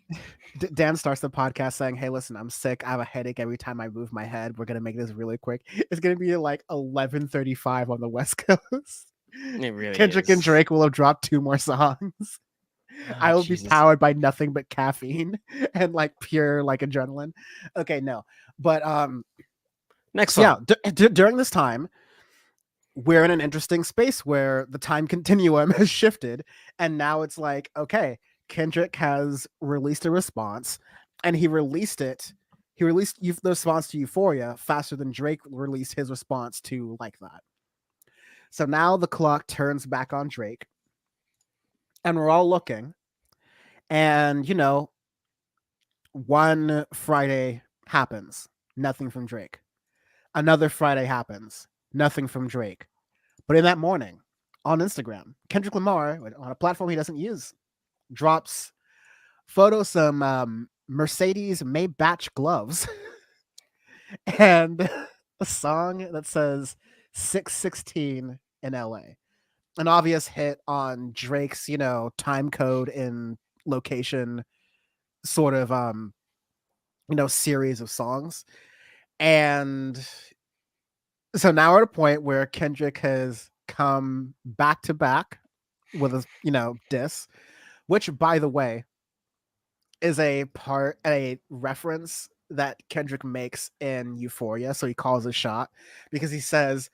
Dan starts the podcast saying, "Hey, listen, I'm sick. I have a headache every time I move my head. We're gonna make this really quick. It's gonna be like 11:35 on the West Coast. It really Kendrick is. and Drake will have dropped 2 more songs. I will be powered by nothing but caffeine and like pure like adrenaline. Okay, no, but next one. Yeah, during this time, we're in an interesting space where the time continuum has shifted, and now it's like, okay, Kendrick has released a response, and he released the response to Euphoria faster than Drake released his response to Like That. So now the clock turns back on Drake, and we're all looking, and one Friday happens, nothing from Drake. Another Friday happens, nothing from Drake. But in that morning, on Instagram, Kendrick Lamar, on a platform he doesn't use, drops some Mercedes Maybach gloves and a song that says 616 in LA. An obvious hit on Drake's, time code in location sort of series of songs. And so now we're at a point where Kendrick has come back to back with a diss, which by the way is a reference that Kendrick makes in Euphoria. So he calls a shot because he says,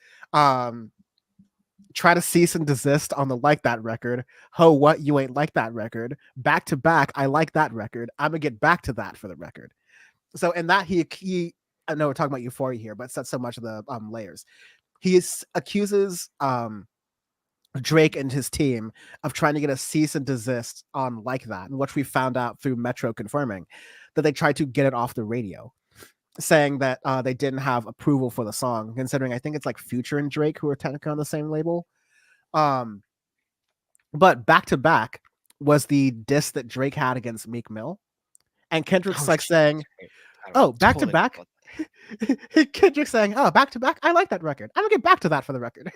try to cease and desist on the Like That record. Ho, what? You ain't like that record. Back to back, I like that record. I'm gonna get back to that for the record. So in that he I know we're talking about Euphoria here, but it's not so much of the layers. He accuses Drake and his team of trying to get a cease and desist on Like That, which we found out through Metro confirming that they tried to get it off the radio, saying that they didn't have approval for the song, considering I think it's like Future and Drake who are technically on the same label. But Back to Back was the diss that Drake had against Meek Mill, and Kendrick's saying, "Oh, Back to Back." Kendrick's saying, "Oh, Back to Back, I like that record. I'm gonna get back to that for the record."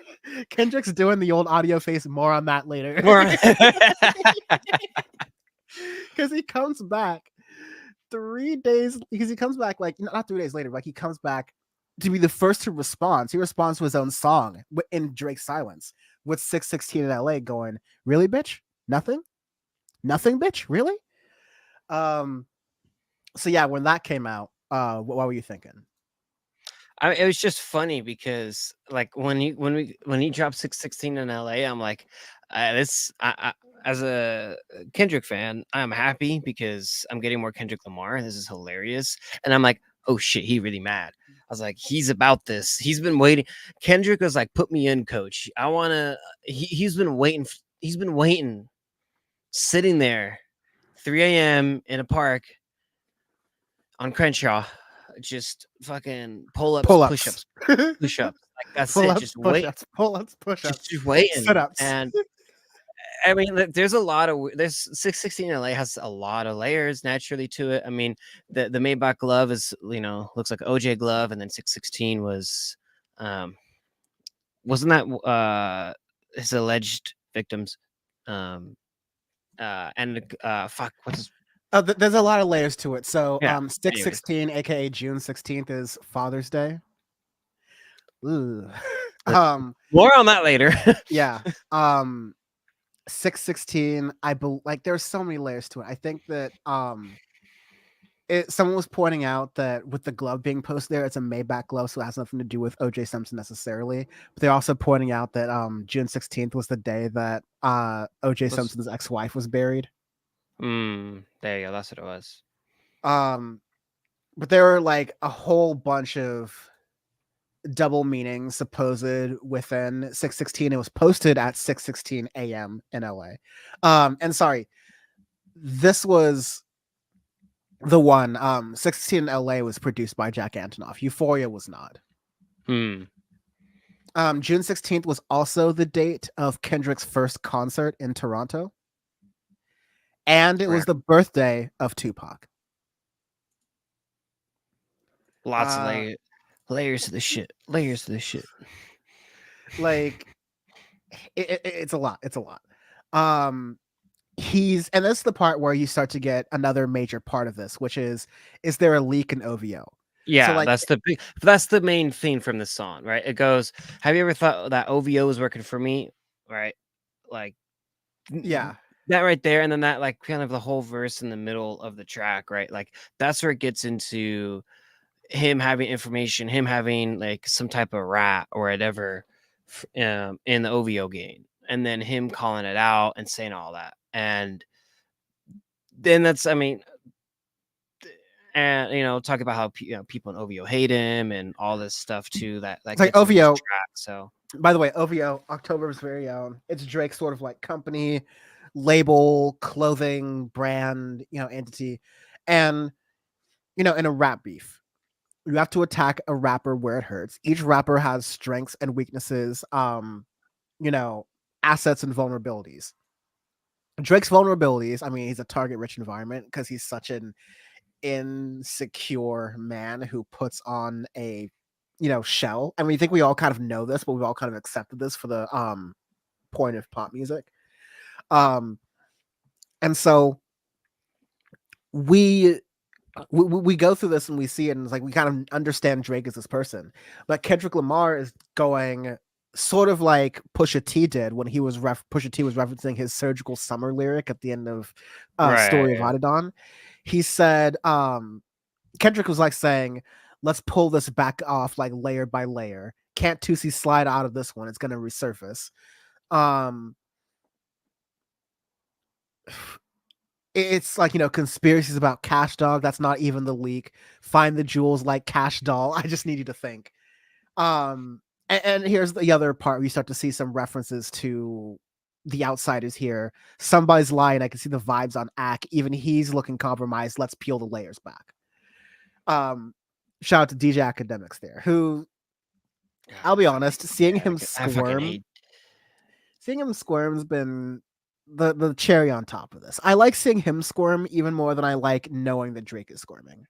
Kendrick's doing the old audio face. More on that later. Because he comes back 3 days. Because he comes back like not 3 days later. Like he comes back to be the first to respond. He responds to his own song in Drake's silence with 616 in LA. Going, really, bitch? Nothing, bitch. Really? So yeah, when that came out, what were you thinking? It was just funny because like when he dropped 616 in LA, I'm like, as a Kendrick fan, I'm happy because I'm getting more Kendrick Lamar. This is hilarious, and I'm like, oh shit, he really mad. was like, he's about this. He's been waiting. Kendrick was like, put me in, coach. I want to. He's been waiting. He's been waiting, sitting there, 3 a.m. in a park on Crenshaw, just fucking pull-ups, push-ups, push-ups. Like that's Pull-ups, it. Just wait. Pull-ups, push-ups, Just waiting. sit-ups. And I mean, there's a lot of there's 616 LA has a lot of layers naturally to it. I mean, the Maybach glove is looks like OJ glove, and then 616 was wasn't that his alleged victims, and fuck what's there's a lot of layers to it. So Yeah, 616, aka June 16th, is Father's Day. Ooh. more on that later. Yeah. 616, like there's so many layers to it. I think that someone was pointing out that with the glove being posted there, it's a Maybach glove, so it has nothing to do with OJ Simpson necessarily. But they're also pointing out that June 16th was the day that OJ Simpson's ex-wife was buried. There you go. That's what it was. But there were like a whole bunch of double meanings supposed within 616. It was posted at 6:16 a.m. in LA. And sorry, this was the one. 616 in LA was produced by Jack Antonoff. Euphoria was not. June 16th was also the date of Kendrick's first concert in Toronto. And it was the birthday of Tupac. Lots of layers to the shit. Layers to the shit. Like, it's a lot. It's a lot. And that's the part where you start to get another major part of this, which is there a leak in OVO? Yeah, So, like, that's the main theme from the song, right? It goes, have you ever thought that OVO was working for me? Right? Like, yeah. That right there, and then that like kind of the whole verse in the middle of the track, right? Like that's where it gets into him having information, him having like some type of rat or whatever in the OVO game, and then him calling it out and saying all that, and then that's, I mean, and talk about how people in OVO hate him and all this stuff too. That it's like OVO track. So by the way, OVO, October's very own. It's Drake's sort of like company, label, clothing brand, entity, and in a rap beef, you have to attack a rapper where it hurts. Each rapper has strengths and weaknesses, assets and vulnerabilities. Drake's vulnerabilities, I mean, he's a target-rich environment because he's such an insecure man who puts on a shell. I mean, I think we all kind of know this, but we've all kind of accepted this for the point of pop music. And so we go through this and we see it, and it's like we kind of understand Drake as this person. But Kendrick Lamar is going sort of like Pusha T did when he was Pusha T was referencing his Surgical Summer lyric at the end of Story of Adidon. He said, Kendrick was like saying, let's pull this back off like layer by layer. Can't Tusi slide out of this one? It's going to resurface. It's like, conspiracies about Cash Dog. That's not even the leak. Find the jewels like Cash Doll. I just need you to think. And here's the other part where you start to see some references to The Outsiders here. Somebody's lying. I can see the vibes on Ack. Even he's looking compromised. Let's peel the layers back. Shout out to DJ Academics there, who, I'll be honest, seeing him squirm has been the cherry on top of this. I like seeing him squirm even more than I like knowing that Drake is squirming,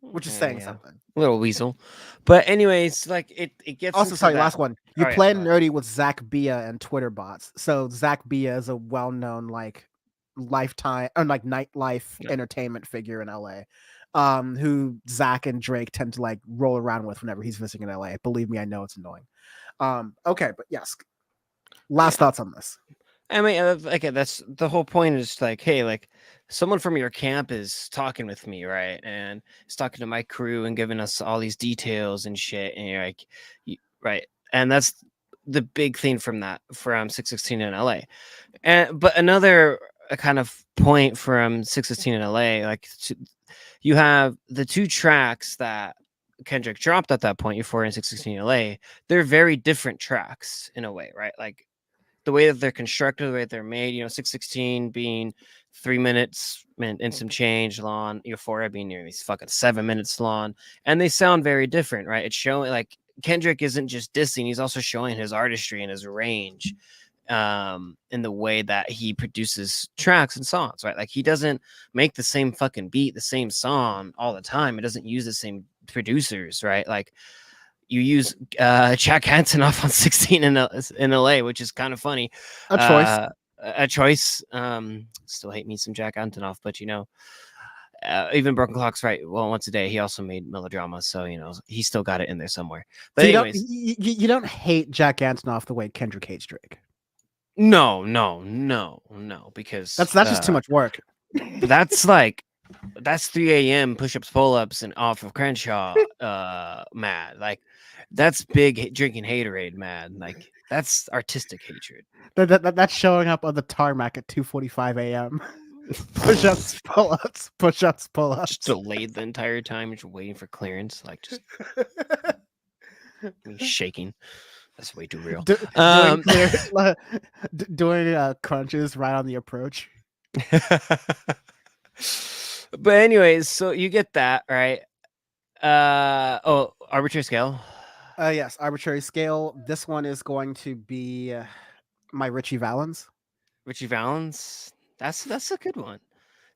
which is saying something. Little weasel. But anyways, like it gets also, sorry, that. last one. You play nerdy with Zach Bia and Twitter bots. So Zach Bia is a well-known like lifetime or like nightlife entertainment figure in LA. Who Zach and Drake tend to like roll around with whenever he's visiting in LA. Believe me, I know it's annoying. Okay, but yes. Last thoughts on this. I mean, okay, that's the whole point. Is like, hey, like someone from your camp is talking with me, right? And he's talking to my crew and giving us all these details and shit. And you're like, right? And that's the big thing from 616 in LA. But another kind of point from 616 in LA, like you have the two tracks that Kendrick dropped at that point, Euphoria and 616 LA, they're very different tracks in a way, right? Like the way that they're constructed, the way that they're made, 616 being 3 minutes and some change long, Euphoria being nearly fucking 7 minutes long, and they sound very different, right? It's showing like Kendrick isn't just dissing, he's also showing his artistry and his range in the way that he produces tracks and songs, right? Like he doesn't make the same fucking beat, the same song all the time. It doesn't use the same producers, right? Like you use Jack Antonoff on 16 in LA, which is kind of funny. A choice. A choice. Still hate me some Jack Antonoff, but even Broken Clock's right. Well, once a day, he also made Melodrama, so he still got it in there somewhere. But So anyways, you don't hate Jack Antonoff the way Kendrick hates Drake. no, because That's just too much work. That's 3 a.m. push-ups, pull-ups, and off of Crenshaw mad. Like that's big drinking haterade mad. Like that's artistic hatred. That's showing up on the tarmac at 2:45 a.m. Push-ups, pull-ups, push-ups, pull-ups. Just delayed the entire time, just waiting for clearance. Like just me shaking. That's way too real. Doing crunches right on the approach. But anyways, so you get that right. Arbitrary scale. Yes, arbitrary scale. This one is going to be my Richie Valens. Richie Valens. That's a good one.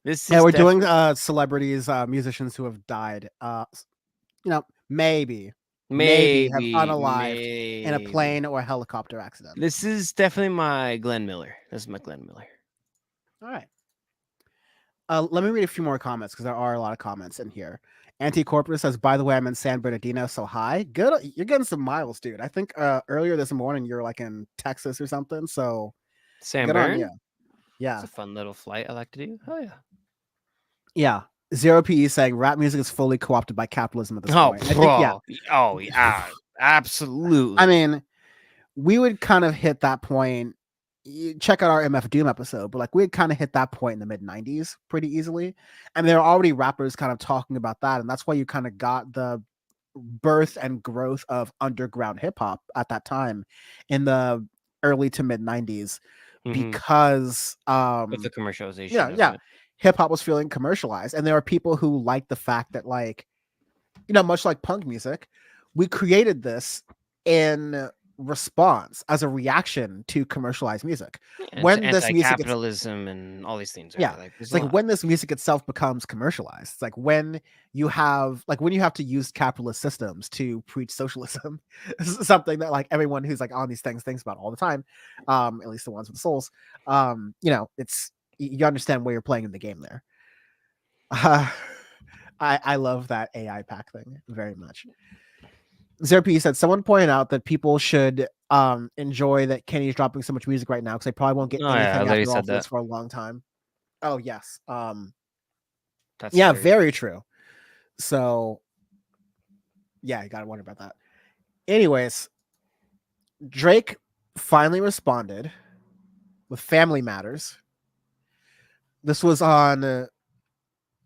We're doing celebrities, musicians who have died. Maybe have unalived in a plane or a helicopter accident. This is definitely my Glenn Miller. This is my Glenn Miller. All right. Let me read a few more comments because there are a lot of comments in here. Anti-Corporate says, by the way, I'm in San Bernardino, so hi. Good. You're getting some miles, dude. I think earlier this morning you were like in Texas or something. So San good Bern? on you. Yeah. It's a fun little flight I like to do. Oh, yeah. Yeah. Zero PE saying rap music is fully co-opted by capitalism at this point. Oh, yeah. Absolutely. I mean, we would kind of hit that point. You check out our MF Doom episode, but like we had kind of hit that point in the mid 90s pretty easily. And there are already rappers kind of talking about that. And that's why you kind of got the birth and growth of underground hip hop at that time in the early to mid 90s because with the commercialization. Yeah. Hip hop was feeling commercialized. And there are people who like the fact that, like, much like punk music, we created this in response as a reaction to commercialized music. Yeah, when this music capitalism and all these things. Yeah. It's like when this music itself becomes commercialized. It's like when you have to use capitalist systems to preach socialism, something that like everyone who's like on these things thinks about all the time. At least the ones with souls. It's, you understand where you're playing in the game there. I love that AI pack thing very much. Zerp said someone pointed out that people should enjoy that Kenny's dropping so much music right now because they probably won't get anything after all this for a long time. Oh yes. That's very true. So yeah, you gotta wonder about that. Anyways, Drake finally responded with Family Matters. This was on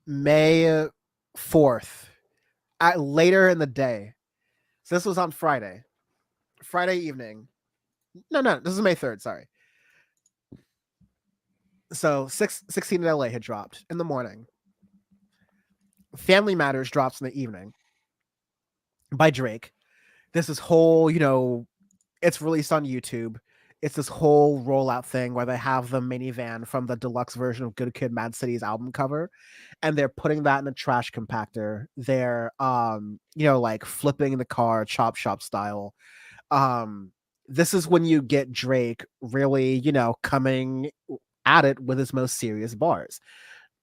May 4th, later in the day. So this was on Friday evening. No, this is May 3rd. Sorry. So 16 in LA had dropped in the morning. Family Matters drops in the evening by Drake. This is whole, it's released on YouTube. It's this whole rollout thing where they have the minivan from the deluxe version of Good Kid, Mad City's album cover, and they're putting that in a trash compactor. They're, like flipping the car, chop shop style. This is when you get Drake really, coming at it with his most serious bars.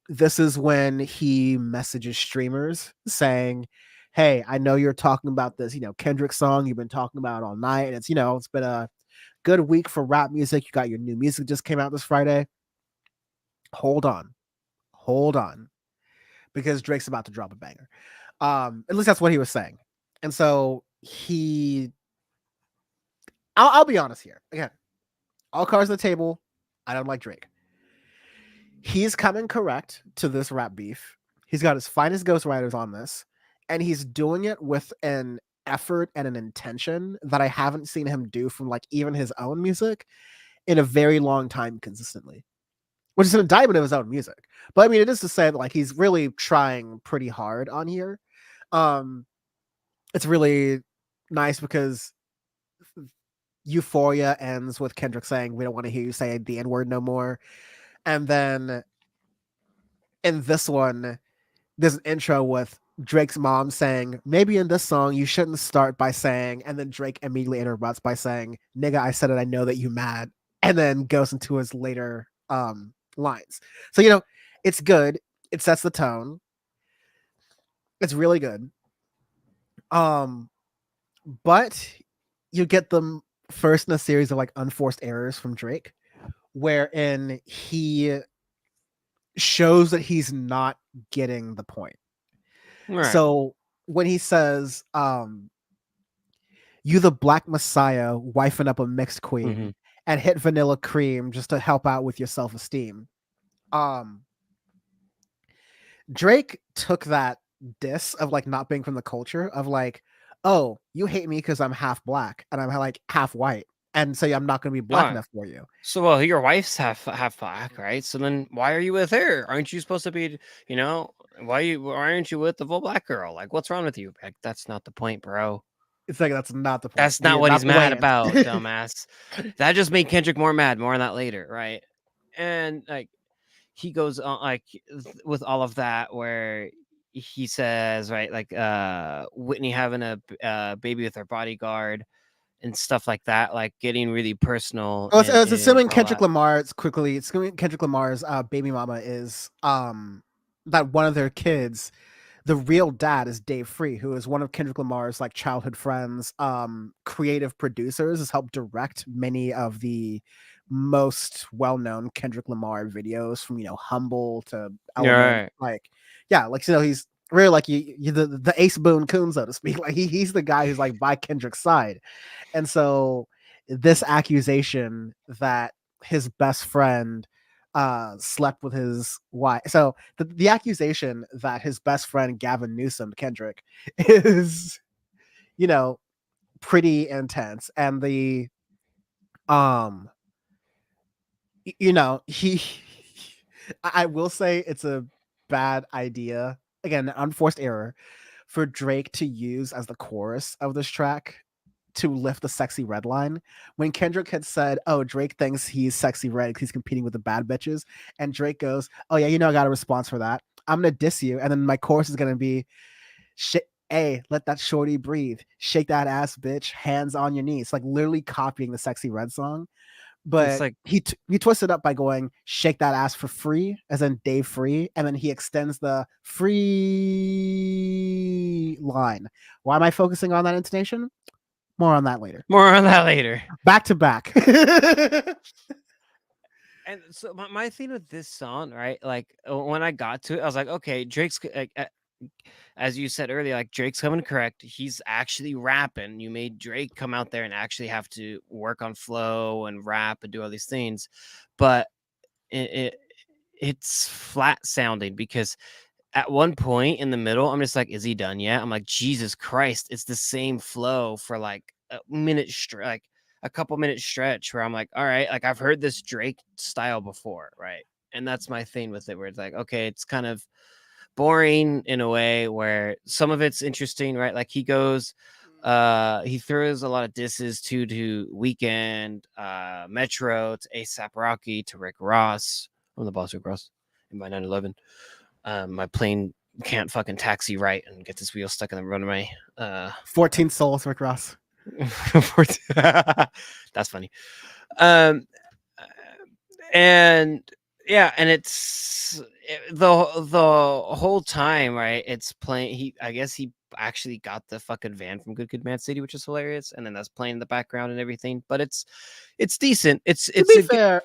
This is when he messages streamers saying, hey, I know you're talking about this, Kendrick song you've been talking about all night. And it's, it's been a good week for rap music. You got your new music just came out this Friday. Hold on. Because Drake's about to drop a banger. At least that's what he was saying. And so I'll be honest here. Again, all cards on the table. I don't like Drake. He's coming correct to this rap beef. He's got his finest ghostwriters on this. and he's doing it with an effort and an intention that I haven't seen him do from like even his own music in a very long time consistently, which is an indictment of his own music. But I mean, it is to say that like he's really trying pretty hard on here. It's really nice because Euphoria ends with Kendrick saying, "We don't want to hear you say the N word no more," and then in this one, there's an intro with Drake's mom saying, "Maybe in this song you shouldn't start by saying," and then Drake immediately interrupts by saying, "Nigga, I said it. I know that you mad," and then goes into his later lines. So it's good. It sets the tone. It's really good. But you get the first in a series of like unforced errors from Drake, wherein he shows that he's not getting the point. Right. So when he says, "You the black messiah, wifing up a mixed queen, and hit vanilla cream just to help out with your self-esteem," Drake took that diss of like not being from the culture of like, "Oh, you hate me because I'm half black and I'm like half white, and so I'm not going to be black enough for you." So, well, your wife's half black, right? So then, why are you with her? Aren't you supposed to be, why aren't you with the full black girl? Like, what's wrong with you? Like, that's not the point, bro. It's like that's not the point. That's not You're what he's the mad way in. about, dumbass. That just made Kendrick more mad. More on that later, right? And like, he goes on like with all of that where he says, right, like Whitney having a baby with her bodyguard and stuff like that, like getting really personal. Well, it's and assuming all Kendrick that. Lamar. It's assuming Kendrick Lamar's baby mama is that one of their kids. The real dad is Dave Free, who is one of Kendrick Lamar's like childhood friends, creative producers, has helped direct many of the most well-known Kendrick Lamar videos from Humble to Element. Right. He's really like the Ace Boone Coon, so to speak. Like he's the guy who's like by Kendrick's side. And so this accusation that his best friend slept with his wife. So the accusation that his best friend Gavin Newsom, Kendrick, is, pretty intense. And the he I will say it's a bad idea. Again, unforced error for Drake to use as the chorus of this track to lift the Sexy Red line. When Kendrick had said, "Oh, Drake thinks he's Sexy Red because he's competing with the bad bitches," and Drake goes, "Oh yeah, I got a response for that. I'm gonna diss you," and then my chorus is gonna be, "Hey, let that shorty breathe. Shake that ass, bitch. Hands on your knees." Like literally copying the Sexy Red song. It's But like he twisted up by going, "Shake that ass for free," as in Dave Free, and then he extends the free line. Why am I focusing on that intonation? More on that later. Back to back. And so my thing with this song, right? Like when I got to it, I was like, okay, Drake's like, as you said earlier, like Drake's coming correct. He's actually rapping. You made Drake come out there and actually have to work on flow and rap and do all these things, but it's flat sounding because at one point in the middle, I'm just like, is he done yet? I'm like, Jesus Christ, it's the same flow for like a minute like a couple minute stretch where I'm like, all right, like I've heard this Drake style before, right? And that's my thing with it, where it's like, okay, it's kind of boring in a way where some of it's interesting, right? Like he throws a lot of disses to Weekend, Metro, to ASAP Rocky, to Rick Ross. I'm the boss, Rick Ross, in my 911. My plane can't fucking taxi right and get this wheel stuck in the runway. 14 souls, Rick Ross. That's funny. And yeah, and it's the whole time, right? It's playing. I guess he actually got the fucking van from Good Kid, Mad City, which is hilarious, and then that's playing in the background and everything. But it's decent. It's to be fair,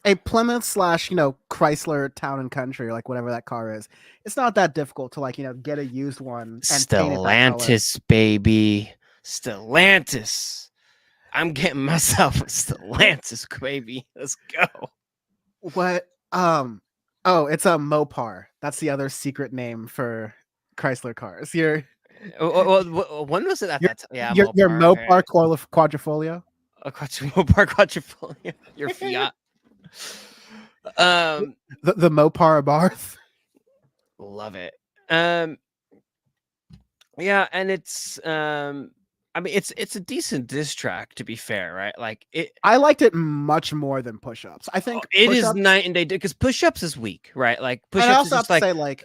a Plymouth / Chrysler Town and Country, like whatever that car is, it's not that difficult to get a used one and Stellantis, baby. Stellantis. I'm getting myself a Stellantis, baby. Let's go. What? Oh, it's a Mopar. That's the other secret name for Chrysler cars. Your when was it at your that time? Yeah, your Mopar. Mopar Quadrifoglio. Mopar Quadrifoglio. Your Fiat. Um, The Mopar Abarth. love it. Yeah, and it's I mean it's a decent diss track, to be fair, right? Like it I liked it much more than Push-Ups. I think it is Push-Ups, night and day because push-ups is weak, right? Like and I push-ups is also have just to like say, like,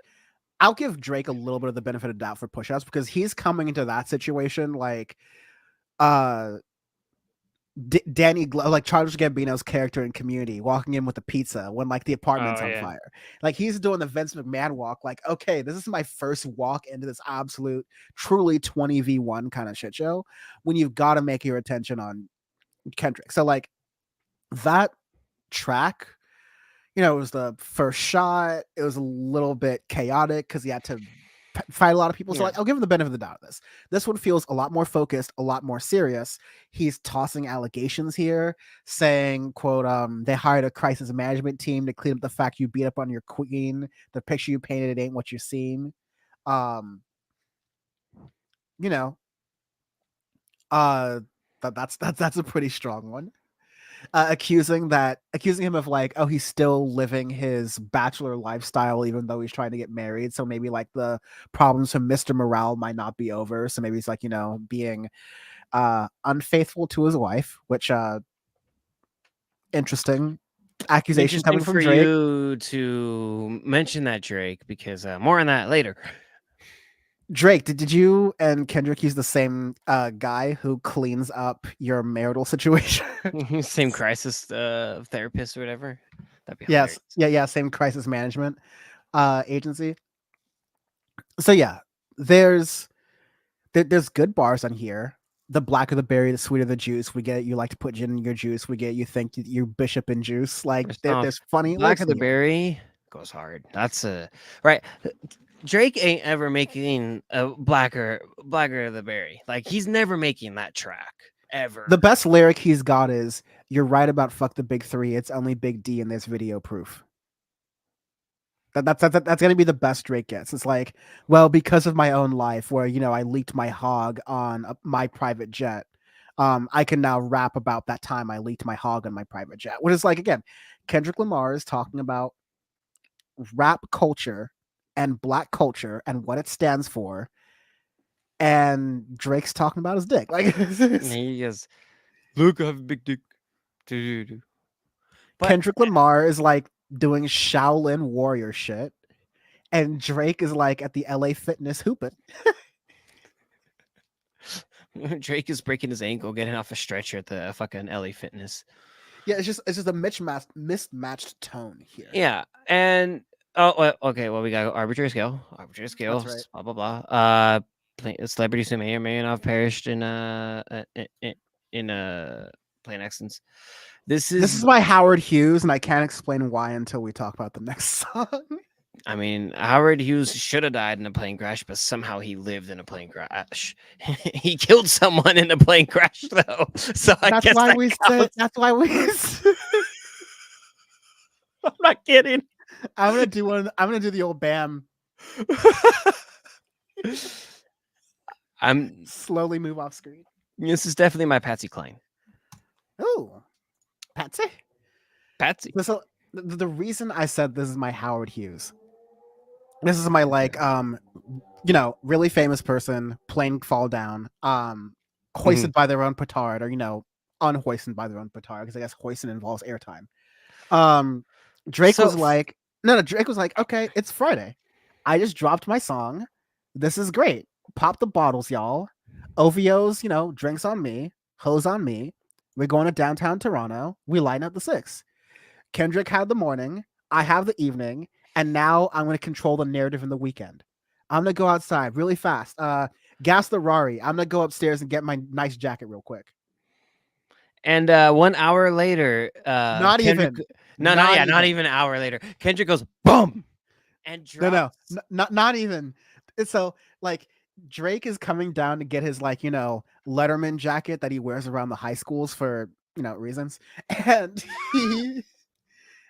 I'll give Drake a little bit of the benefit of doubt for Push-Ups because he's coming into that situation like uh Danny like Charles Gambino's character in Community walking in with the pizza when like the apartment's oh on yeah. fire. Like he's doing the Vince McMahon walk. Like, okay, this is my first walk into this absolute, truly 20v1 kind of shit show. When you've got to make your attention on Kendrick, so like that track, you know, it was the first shot. It was a little bit chaotic because he had to fight a lot of people. So, Yeah. like, I'll give him the benefit of the doubt of this. This one feels a lot more focused, a lot more serious. He's tossing allegations here, saying, quote, they hired a crisis management team to clean up the fact you beat up on your queen. The picture you painted, it ain't what you seen. You know, that's a pretty strong one. Accusing him of like, oh, he's still living his bachelor lifestyle even though he's trying to get married. So maybe like the problems from Mr. Morale might not be over. So maybe he's like, you know, being unfaithful to his wife, which interesting accusation Interesting coming from for Drake. you to mention that, Drake, because more on that later. Drake, did you and Kendrick use the same guy who cleans up your marital situation? Same crisis therapist or whatever. That'd be Yes. hilarious. Yeah, same crisis management agency. So yeah, there's good bars on here. The blacker the berry, the sweeter the juice. We get it. You like to put gin in your juice. We get it. You think you bishop in juice. Like First off, there's funny Black licks of in the here. Berry goes hard. That's a right. Drake ain't ever making a blacker of the berry. Like he's never making that track ever. The best lyric he's got is, "You're right about fuck the big three. It's only Big D and there's video proof." That's gonna be the best Drake gets. It's like, well, because of my own life, where you know I leaked my hog on my private jet, I can now rap about that time I leaked my hog on my private jet. Which is like, again, Kendrick Lamar is talking about rap culture and black culture and what it stands for, and Drake's talking about his dick. Like He goes, "Look, I have a big dick." But Kendrick Lamar is like doing Shaolin warrior shit, and Drake is like at the LA Fitness hooping. Drake is breaking his ankle, getting off a stretcher at the fucking LA Fitness. Yeah, it's just a mismatched tone here. Yeah, and okay. Well, we got arbitrary scale, That's right. blah blah blah. Celebrities who may or may not have perished in plane accidents. This is my Howard Hughes, and I can't explain why until we talk about the next song. I mean, Howard Hughes should have died in a plane crash, but somehow he lived in a plane crash. He killed someone in a plane crash, though. So I That's guess why that we counts. said. That's why we. I'm not kidding. I'm gonna do the old Bam. I'm Slowly move off screen. This is definitely my Patsy Cline. Oh, Patsy. Patsy. So the reason I said this is my Howard Hughes. This is my like you know, really famous person, plane fall down, hoisted by their own petard, or you know, unhoisted by their own petard, because I guess hoisting involves airtime. Drake was like, Drake was like, okay, it's Friday. I just dropped my song. This is great. Pop the bottles, y'all. OVO's, you know, drinks on me, hose on me. We're going to downtown Toronto. We line up the 6. Kendrick had the morning. I have the evening. And now I'm going to control the narrative in the weekend. I'm going to go outside really fast. Gas the Rari. I'm going to go upstairs and get my nice jacket real quick. And 1 hour later, not Kendrick, even. not even an hour later, Kendrick goes boom, and drops. Not even. So like Drake is coming down to get his like, you know, Letterman jacket that he wears around the high schools for, you know, reasons, and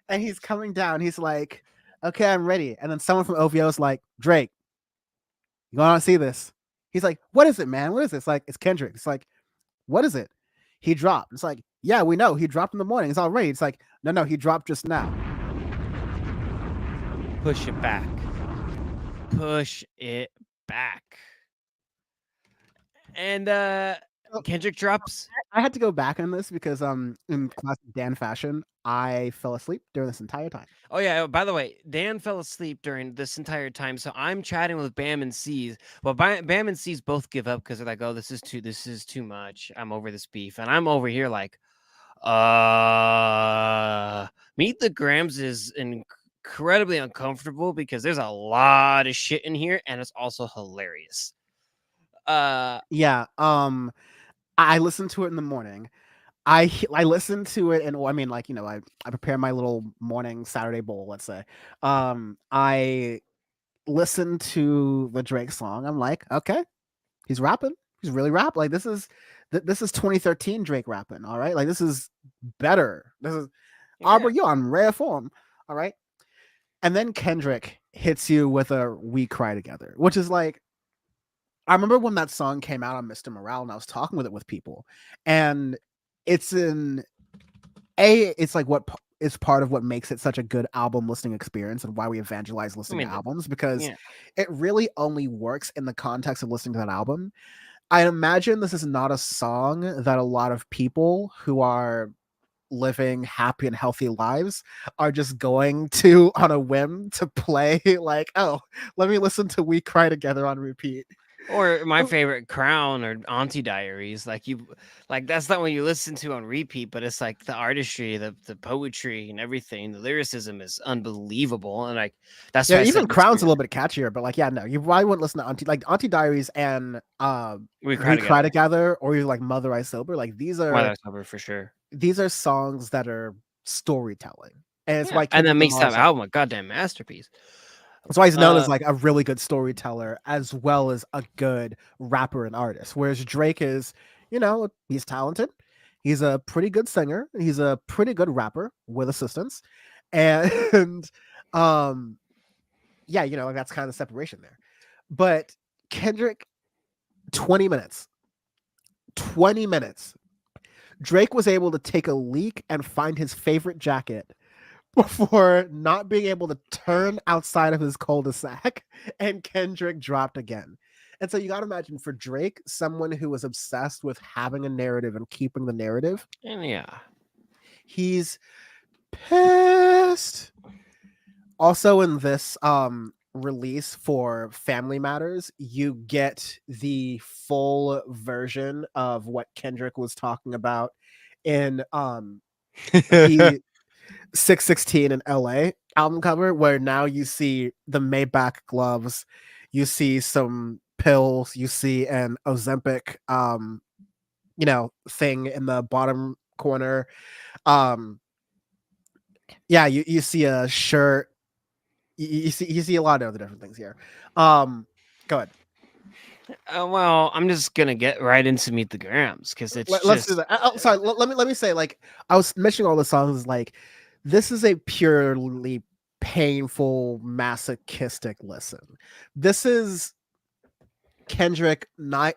he's coming down. He's like, okay, I'm ready. And then someone from OVO is like, Drake, You want to see this? He's like, what is it, man? What is this? Like, it's Kendrick. It's like, what is it? He dropped. It's like, yeah, we know. He dropped in the morning. It's already. It's like, no, he dropped just now. Push it back. Push it back. And Kendrick drops. I had to go back on this because in classic Dan fashion, I fell asleep during this entire time. Oh yeah, by the way, Dan fell asleep during this entire time, so I'm chatting with Bam and C's. Well, Bam and C's both give up because they're like, "Oh, this is too much. I'm over this beef," and I'm over here like, Meet the Grams is incredibly uncomfortable because there's a lot of shit in here, and it's also hilarious. Yeah. I listened to it in the morning. I listened to it, and I mean, like, you know, I prepare my little morning Saturday bowl. Let's say, I listened to the Drake song. I'm like, okay, he's rapping. He's really rap. Like, this is 2013 Drake rapping. All right, like, this is better. This is Arbor, you're on rare form. All right, and then Kendrick hits you with a "We Cry Together," which is like, I remember when that song came out on Mr. Morale, and I was talking with people, and it's it's like what is part of what makes it such a good album listening experience and why we evangelize listening to albums, because it really only works in the context of listening to that album. I imagine this is not a song that a lot of people who are living happy and healthy lives are just going to on a whim to play, like, oh, let me listen to "We Cry Together" on repeat. Or my favorite, Crown or Auntie Diaries. Like, that's not what you listen to on repeat, but it's like the artistry, the poetry and everything. The lyricism is unbelievable. And like, that's why even Crown's a little bit catchier, but like, yeah, no, you probably wouldn't listen to Auntie Diaries and We Cry Together, or you like Mother I Sober. Like, these are Mother I Sober for sure. These are songs that are storytelling. And it's why and that makes that album a goddamn masterpiece. That's why he's known as like a really good storyteller as well as a good rapper and artist. Whereas Drake is, you know, he's talented. He's a pretty good singer. He's a pretty good rapper with assistance. And yeah, you know, like, that's kind of the separation there. But Kendrick, 20 minutes. Drake was able to take a leak and find his favorite jacket before not being able to turn outside of his cul-de-sac, and Kendrick dropped again. And so you got to imagine, for Drake, someone who was obsessed with having a narrative and keeping the narrative, and he's pissed. Also, in this release for Family Matters, you get the full version of what Kendrick was talking about in 616 in LA album cover, where now you see the Maybach gloves, you see some pills, you see an Ozempic you know, thing in the bottom corner. Yeah, you see a shirt, you see a lot of other different things here. Go ahead. Well, I'm just gonna get right into Meet the Grams because let's do that. Sorry, let me say, like, I was mentioning all the songs, like, this is a purely painful, masochistic listen. This is Kendrick not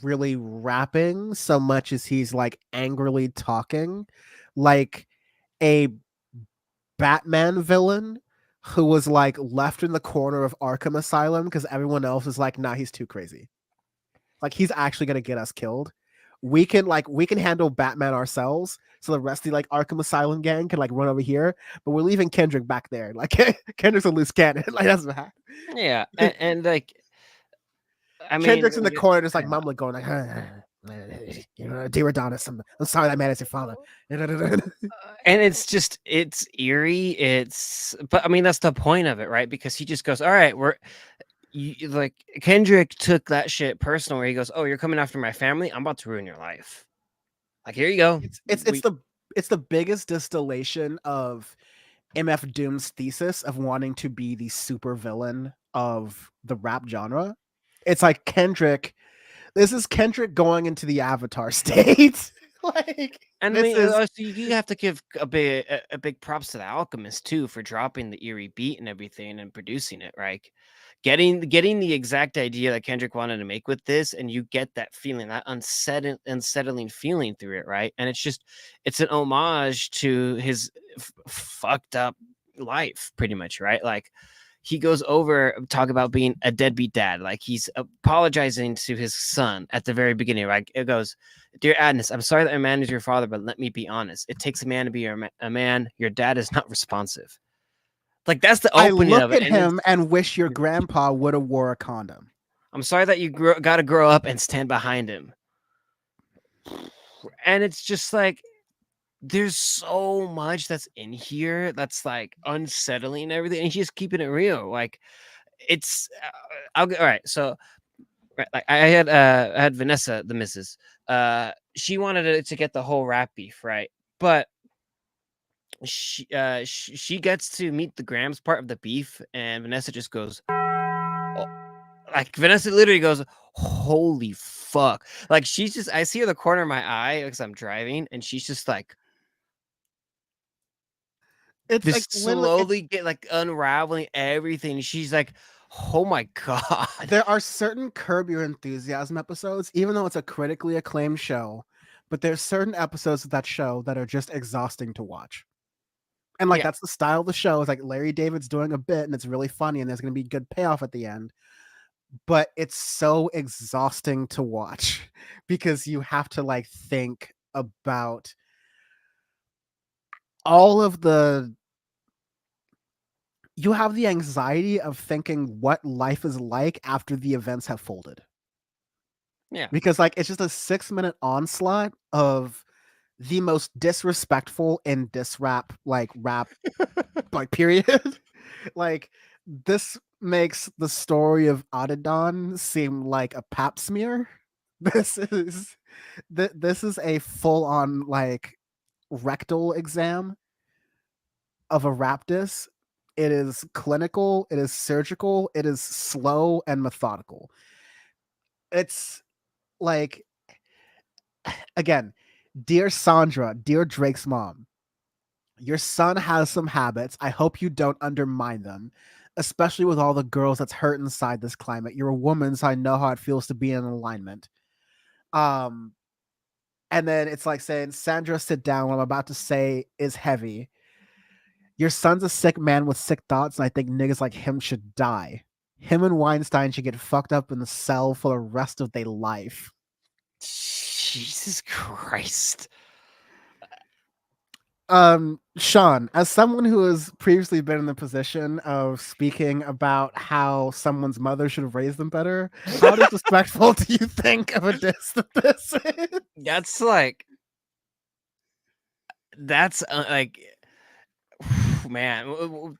really rapping so much as he's like angrily talking, like a Batman villain who was like left in the corner of Arkham Asylum because everyone else is like, nah, he's too crazy. Like, he's actually gonna get us killed. We can handle Batman ourselves, so the rest of the like Arkham Asylum gang can like run over here, but we're leaving Kendrick back there. Like, Kendrick's a loose cannon. Like, that's what happened. Yeah, and like, I mean, Kendrick's in the corner just like mumbling, going like, you know, dear Adonis, I'm sorry that man is your father. And it's eerie. But I mean, that's the point of it, right? Because he just goes, all right, like, Kendrick took that shit personal, where he goes, oh, you're coming after my family, I'm about to ruin your life. Like, here you go. It's the biggest distillation of MF Doom's thesis of wanting to be the super villain of the rap genre. It's like Kendrick. This is Kendrick going into the Avatar state. Like, and I mean, so you have to give a big props to The Alchemist too for dropping the eerie beat and everything and producing it, right? getting the exact idea that Kendrick wanted to make with this, and you get that feeling, that unsettling feeling through it, right? And it's an homage to his fucked up life, pretty much, right? Like he goes over talk about being a deadbeat dad, like he's apologizing to his son at the very beginning, right? It goes, "Dear Adness, I'm sorry that I managed your father, but let me be honest. It takes a man to be a man. Your dad is not responsive." Like that's the I opening look of it, at him and wish your grandpa would have wore a condom. I'm sorry that you got to grow up and stand behind him. And it's just like there's so much that's in here that's like unsettling and everything, and he's just keeping it real. Like it's all right. So right, like I had Vanessa, the missus. She wanted to get the whole rap beef, right? But she gets to meet the Grams part of the beef, and Vanessa just goes, oh, like Vanessa literally goes, "Holy fuck!" Like she's just, I see her the corner of my eye because I'm driving, and she's just like, It's like just literally, slowly get like unraveling everything. She's like, "Oh my god!" there are certain Curb Your Enthusiasm episodes, even though it's a critically acclaimed show, but there's certain episodes of that show that are just exhausting to watch. And like Yeah. that's the style of the show. It's like Larry David's doing a bit and it's really funny and there's gonna be good payoff at the end. But it's so exhausting to watch because you have to like think about all of the you have the anxiety of thinking what life is like after the events have folded. Yeah. Because like it's just a 6-minute onslaught of the most disrespectful in diss rap, like period. Like this makes the story of Adidon seem like a pap smear. This is this is a full on like rectal exam of a rap diss. It is clinical, it is surgical, it is slow and methodical. It's like again, dear Sandra, dear Drake's mom, your son has some habits. I hope you don't undermine them, especially with all the girls that's hurt inside this climate. You're a woman, so I know how it feels to be in alignment. Um, and then it's like saying, Sandra, sit down. What I'm about to say is heavy. Your son's a sick man with sick thoughts, and I think niggas like him should die. Him and Weinstein should get fucked up in the cell for the rest of their life. Jesus Christ. Sean, as someone who has previously been in the position of speaking about how someone's mother should have raised them better, how disrespectful do you think of a diss that this is? That's like, that's like, man,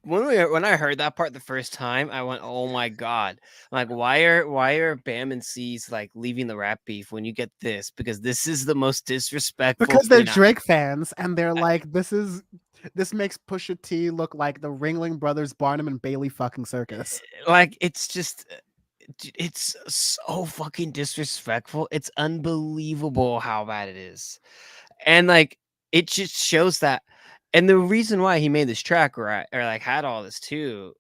when I heard that part the first time, I went, "Oh my god!" Like, why are Bam and C's like leaving the rap beef when you get this? Because this is the most disrespectful. Because they're thing Drake fans and they're like, this makes Pusha T look like the Ringling Brothers Barnum and Bailey fucking circus. Like it's just, it's so fucking disrespectful. It's unbelievable how bad it is, and like it just shows that. And the reason why he made this track, right, or like had all this too,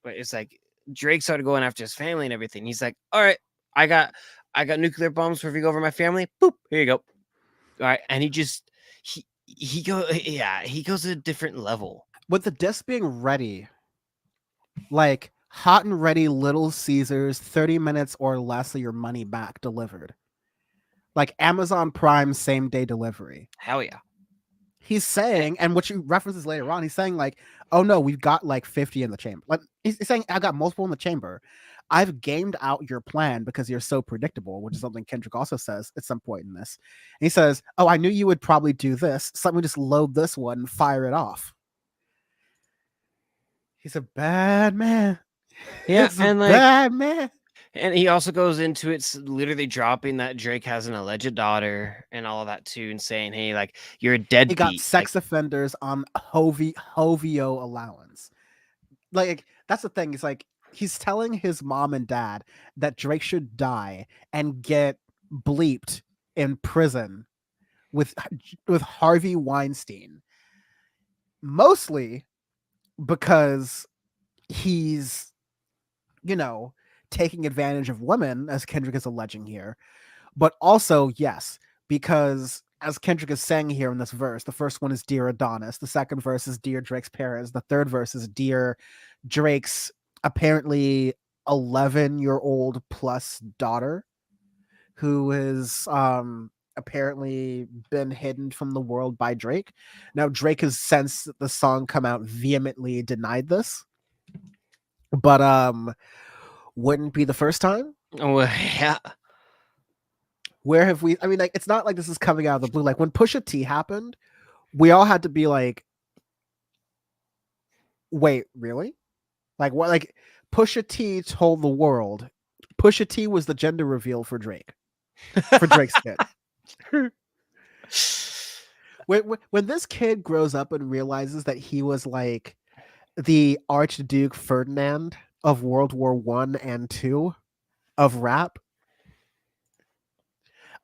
but it's like Drake started going after his family and everything. He's like, "All right, I got nuclear bombs for if you go over my family. Boop, here you go." All right, and he goes to a different level. With the disc being ready, like hot and ready Little Caesars, 30 minutes or less of your money back delivered. Like Amazon Prime same day delivery. Hell yeah. He's saying, and what you references later on, he's saying like, "Oh no, we've got like 50 in the chamber." Like he's saying, "I got multiple in the chamber. I've gamed out your plan because you're so predictable," which is something Kendrick also says at some point in this. And he says, "Oh, I knew you would probably do this, so let me just load this one and fire it off." He's a bad man. Yeah, He's a and like, bad man. and he also goes into it's literally dropping that Drake has an alleged daughter and all of that too, and saying, "Hey, like you're a He deadbeat." got sex offenders on Hovio allowance. Like that's the thing. It's like he's telling his mom and dad that Drake should die and get bleeped in prison with Harvey Weinstein, mostly because he's you know, taking advantage of women, as Kendrick is alleging here, but also, yes, because as Kendrick is saying here in this verse, the first one is Dear Adonis, the second verse is Dear Drake's parents, the third verse is Dear Drake's apparently 11-year-old plus daughter, who is apparently been hidden from the world by Drake. Now Drake has, since the song come out, vehemently denied this, but wouldn't be the first time. Oh yeah. Where have we, I mean, like, it's not like this is coming out of the blue. Like when Pusha T happened, we all had to be like, wait, really? Like what? Like Pusha T told the world Pusha T was the gender reveal for Drake, for Drake's kid. When this kid grows up and realizes that he was like the Archduke Ferdinand of World War One and Two of rap,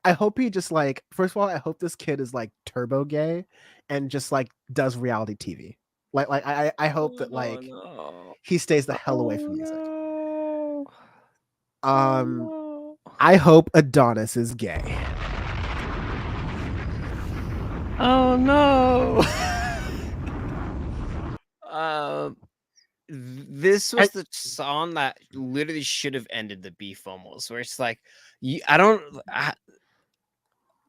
I hope he just like, first of all, I hope this kid is like turbo gay and just like does reality TV. Like I hope that like he stays the hell away from music. I hope Adonis is gay. Oh no. This was the song that literally should have ended the beef almost, where it's like,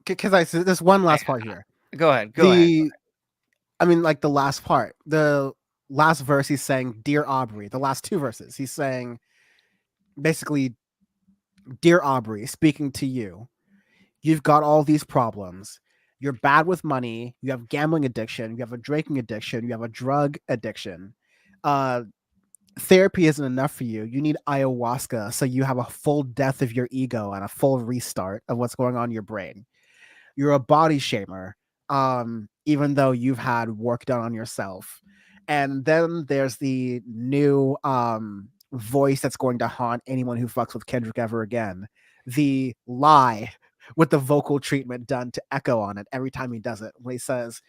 because there's one last part here. Go ahead. I mean, like the last part, the last verse, he's saying, Dear Aubrey. The last two verses, he's saying, basically, Dear Aubrey, speaking to you, you've got all these problems. You're bad with money. You have gambling addiction. You have a drinking addiction. You have a drug addiction. Therapy isn't enough for you. You need ayahuasca so you have a full death of your ego and a full restart of what's going on in your brain. You're a body shamer, even though you've had work done on yourself. And then there's the new voice that's going to haunt anyone who fucks with Kendrick ever again. The lie with the vocal treatment done to echo on it every time he does it. When he says,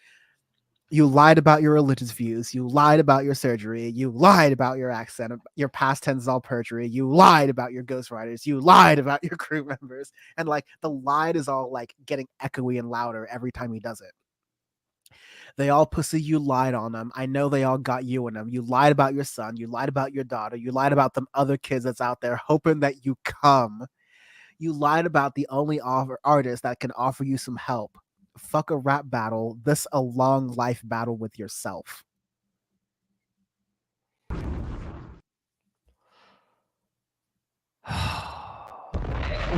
you lied about your religious views, you lied about your surgery, you lied about your accent, your past tense is all perjury, you lied about your ghostwriters, you lied about your crew members. And like the lie is all like getting echoey and louder every time he does it. They all pussy, you lied on them. I know they all got you in them. You lied about your son, you lied about your daughter, you lied about them other kids that's out there hoping that you come. You lied about the only artist that can offer you some help. Fuck a rap battle. This a long life battle with yourself.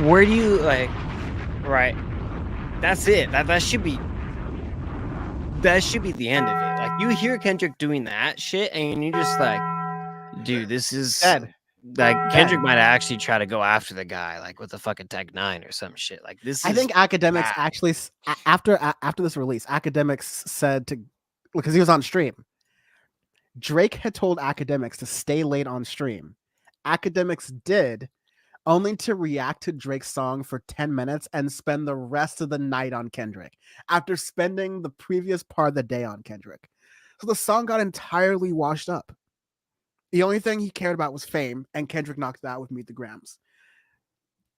Where do you like? Right. That's it. That should be the end of it. Like you hear Kendrick doing that shit, and you're just like, dude, this is Dead. Like Kendrick might actually try to go after the guy, like with a fucking Tech 9 or some shit. Like this. I think Academics actually after this release, Academics said to, because he was on stream. Drake had told Academics to stay late on stream. Academics did, only to react to Drake's song for 10 minutes and spend the rest of the night on Kendrick after spending the previous part of the day on Kendrick. So the song got entirely washed up. The only thing he cared about was fame, and Kendrick knocked it out with Meet the Grams.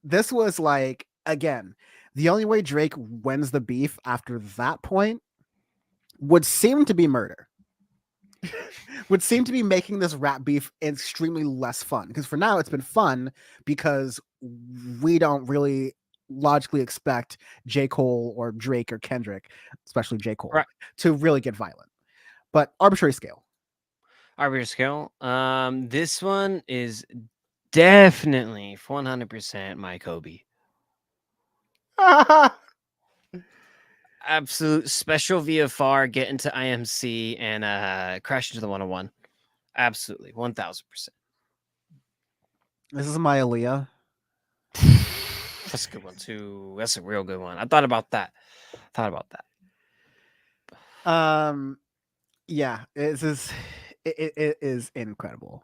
This was like, again, the only way Drake wins the beef after that point would seem to be murder. Would seem to be making this rap beef extremely less fun. Because for now, it's been fun because we don't really logically expect J. Cole or Drake or Kendrick, especially J. Cole, to really get violent. But arbitrary scale. This one is definitely 100% my Kobe. Absolute special VFR, get into IMC and crash into the 101. Absolutely, 1000%. This is my Aaliyah. That's a good one too. That's a real good one. I thought about that. Yeah, it is incredible.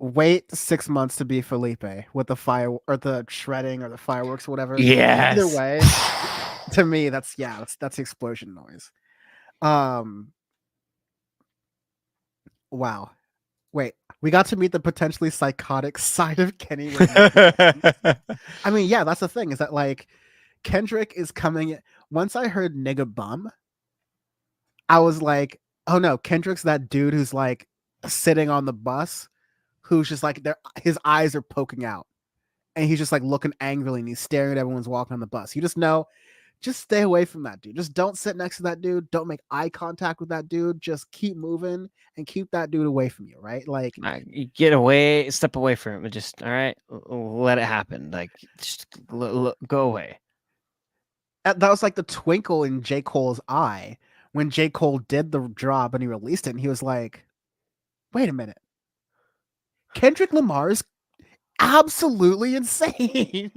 Wait 6 months to be Felipe with the fire or the shredding or the fireworks or whatever. Yes. Either way, to me, that's the explosion noise. Wow. Wait, we got to meet the potentially psychotic side of Kenny. I mean, yeah, that's the thing is that like Kendrick is coming. Once I heard "nigga bum," I was like, oh no, Kendrick's that dude who's like sitting on the bus, who's just like his eyes are poking out, and he's just like looking angrily and he's staring at everyone's walking on the bus. You just know, just stay away from that dude. Just don't sit next to that dude. Don't make eye contact with that dude. Just keep moving and keep that dude away from you, right? Like, You get away, step away from him, and just all right, let it happen. Like, just go away. that was like the twinkle in J. Cole's eye when J. Cole did the drop and he released it, and he was like, wait a minute. Kendrick Lamar's absolutely insane.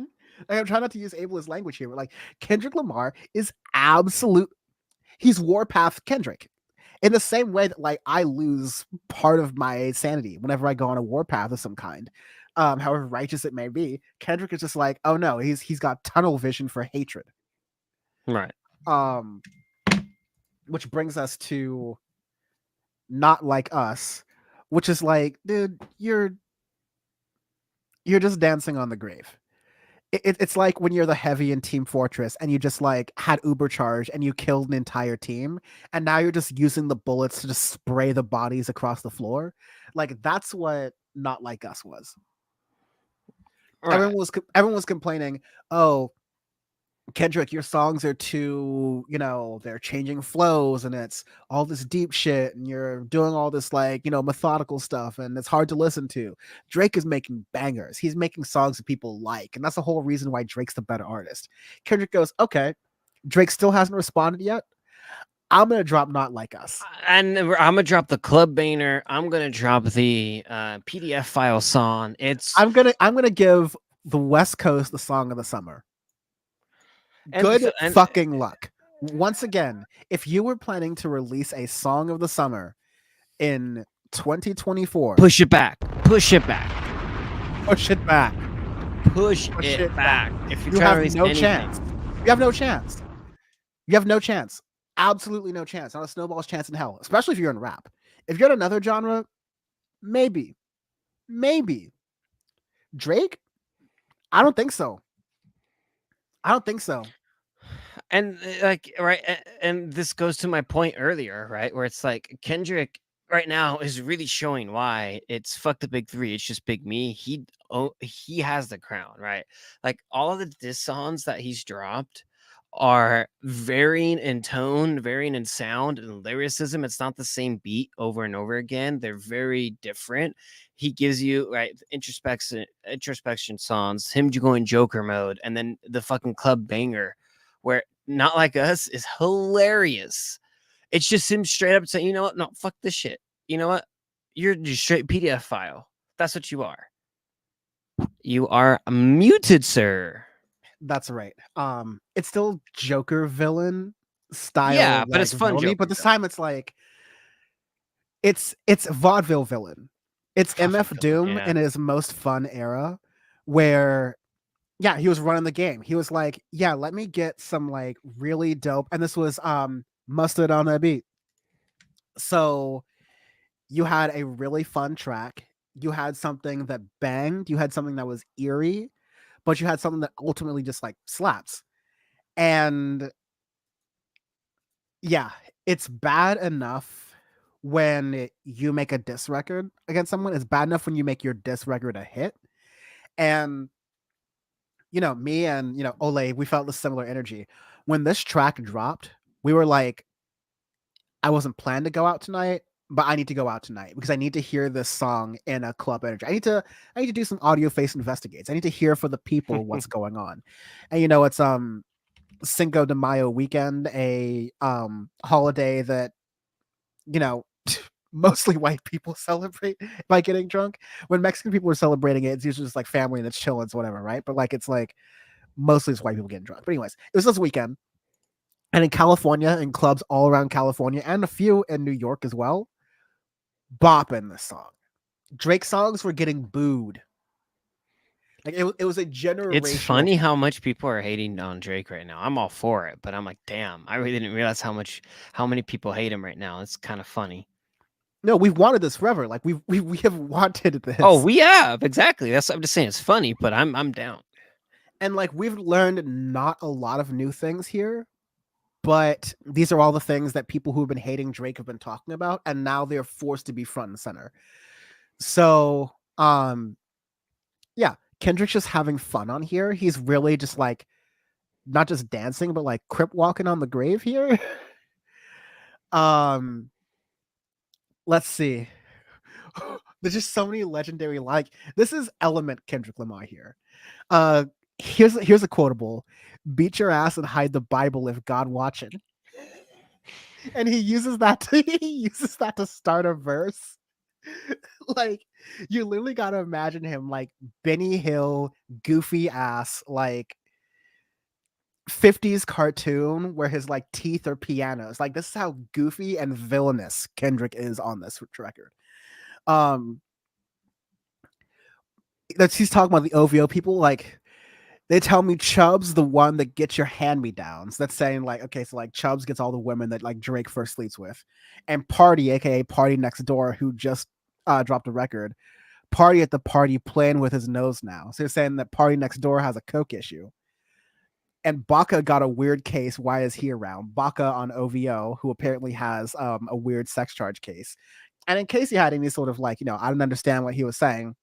Like, I'm trying not to use ableist language here, but like Kendrick Lamar is he's Warpath Kendrick. In the same way that like I lose part of my sanity whenever I go on a warpath of some kind. However righteous it may be, Kendrick is just like, oh no, he's got tunnel vision for hatred. Right. Which brings us to Not Like Us, which is like, dude, you're just dancing on the grave. It's like when you're the heavy in Team Fortress and you just like had Uber charge and you killed an entire team, and now you're just using the bullets to just spray the bodies across the floor. Like that's what Not Like Us was. Right. Everyone was complaining, oh, Kendrick, your songs are too, they're changing flows and it's all this deep shit and you're doing all this like, methodical stuff and it's hard to listen to. Drake is making bangers. He's making songs that people like. And that's the whole reason why Drake's the better artist. Kendrick goes, okay, Drake still hasn't responded yet. I'm going to drop Not Like Us. And I'm going to drop the club banger. I'm going to drop the PDF file song. I'm going to give the West Coast the song of the summer. Good fucking luck. Once again, if you were planning to release a song of the summer in 2024, push it back. Push it back. Push it back. Push it back. If you have no chance. You have no chance. You have no chance. Absolutely no chance. Not a snowball's chance in hell, especially if you're in rap. If you're in another genre, maybe. Drake? I don't think so. And like, right. And this goes to my point earlier, right? Where it's like Kendrick right now is really showing why it's fuck the big three. It's just big me. He has the crown, right? Like all of the diss songs that he's dropped are varying in tone, varying in sound and lyricism. It's not the same beat over and over again. They're very different. He gives you right introspection songs, him going Joker mode, and then the fucking club banger where Not Like Us is hilarious. It's just him straight up saying, you know what? No, fuck this shit. You know what? You're just straight PDF file. That's what you are. You are muted, sir. That's right. It's still Joker villain style. Yeah, but it's fun. Villainy, but this time it's like it's vaudeville villain. It's MF Doom in his most fun era, where he was running the game. He was like, yeah, let me get some like really dope, and this was Mustard on a beat. So you had a really fun track. You had something that banged. You had something that was eerie. But you had something that ultimately just like slaps. And yeah, it's bad enough when you make a diss record against someone. It's bad enough when you make your diss record a hit. And, me and, Ole, we felt the similar energy. When this track dropped, we were like, I wasn't planned to go out tonight, but I need to go out tonight because I need to hear this song in a club energy. I need to do some audio face investigates. I need to hear for the people what's going on. And it's Cinco de Mayo weekend, a holiday that mostly white people celebrate by getting drunk. When Mexican people are celebrating it, it's usually just like family and it's chill and whatever, right? But like it's like mostly it's white people getting drunk. But anyways, it was this weekend. And in California, in clubs all around California, and a few in New York as well, bopping this song. Drake songs were getting booed. Like it was a generation. It's funny how much people are hating on Drake right now. I'm all for it, but I'm like, damn, I really didn't realize how many people hate him right now. It's kind of funny. No, we've wanted this forever. Like we have wanted this. Oh, we have exactly. That's I'm just saying it's funny, but I'm down. And like we've learned not a lot of new things here, but these are all the things that people who've been hating Drake have been talking about, and now they're forced to be front and center. So, yeah, Kendrick's just having fun on here. He's really just like not just dancing, but like crip walking on the grave here. Let's see. There's just so many legendary this is element Kendrick Lamar here. Here's a quotable: "Beat your ass and hide the Bible if God watching." And he uses that to start a verse. Like you literally gotta imagine him like Benny Hill, goofy ass, like 50s cartoon where his like teeth are pianos. Like this is how goofy and villainous Kendrick is on this record. He's talking about the OVO people. Like they tell me Chubb's the one that gets your hand-me-downs. That's saying like, okay, so like Chubbs gets all the women that like Drake first sleeps with, and Party, aka Party Next Door, who just dropped a record. Party at the party playing with his nose now. So you're saying that Party Next Door has a coke issue. And Baca got a weird case. Why is he around? Baca on OVO, who apparently has a weird sex charge case. And in case you had any sort of like, I didn't understand what he was saying,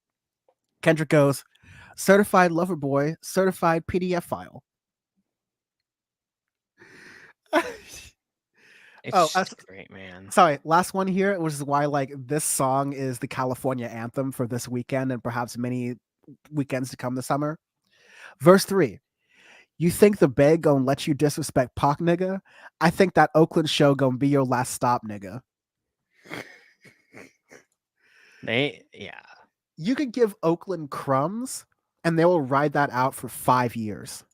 Kendrick goes, "Certified lover boy, certified PDF file." It's great, man. Sorry, last one here, which is why like this song is the California anthem for this weekend and perhaps many weekends to come this summer. Verse 3. "You think the Bay gonna let you disrespect Pac, nigga? I think that Oakland show gonna be your last stop, nigga." You could give Oakland crumbs and they will ride that out for 5 years.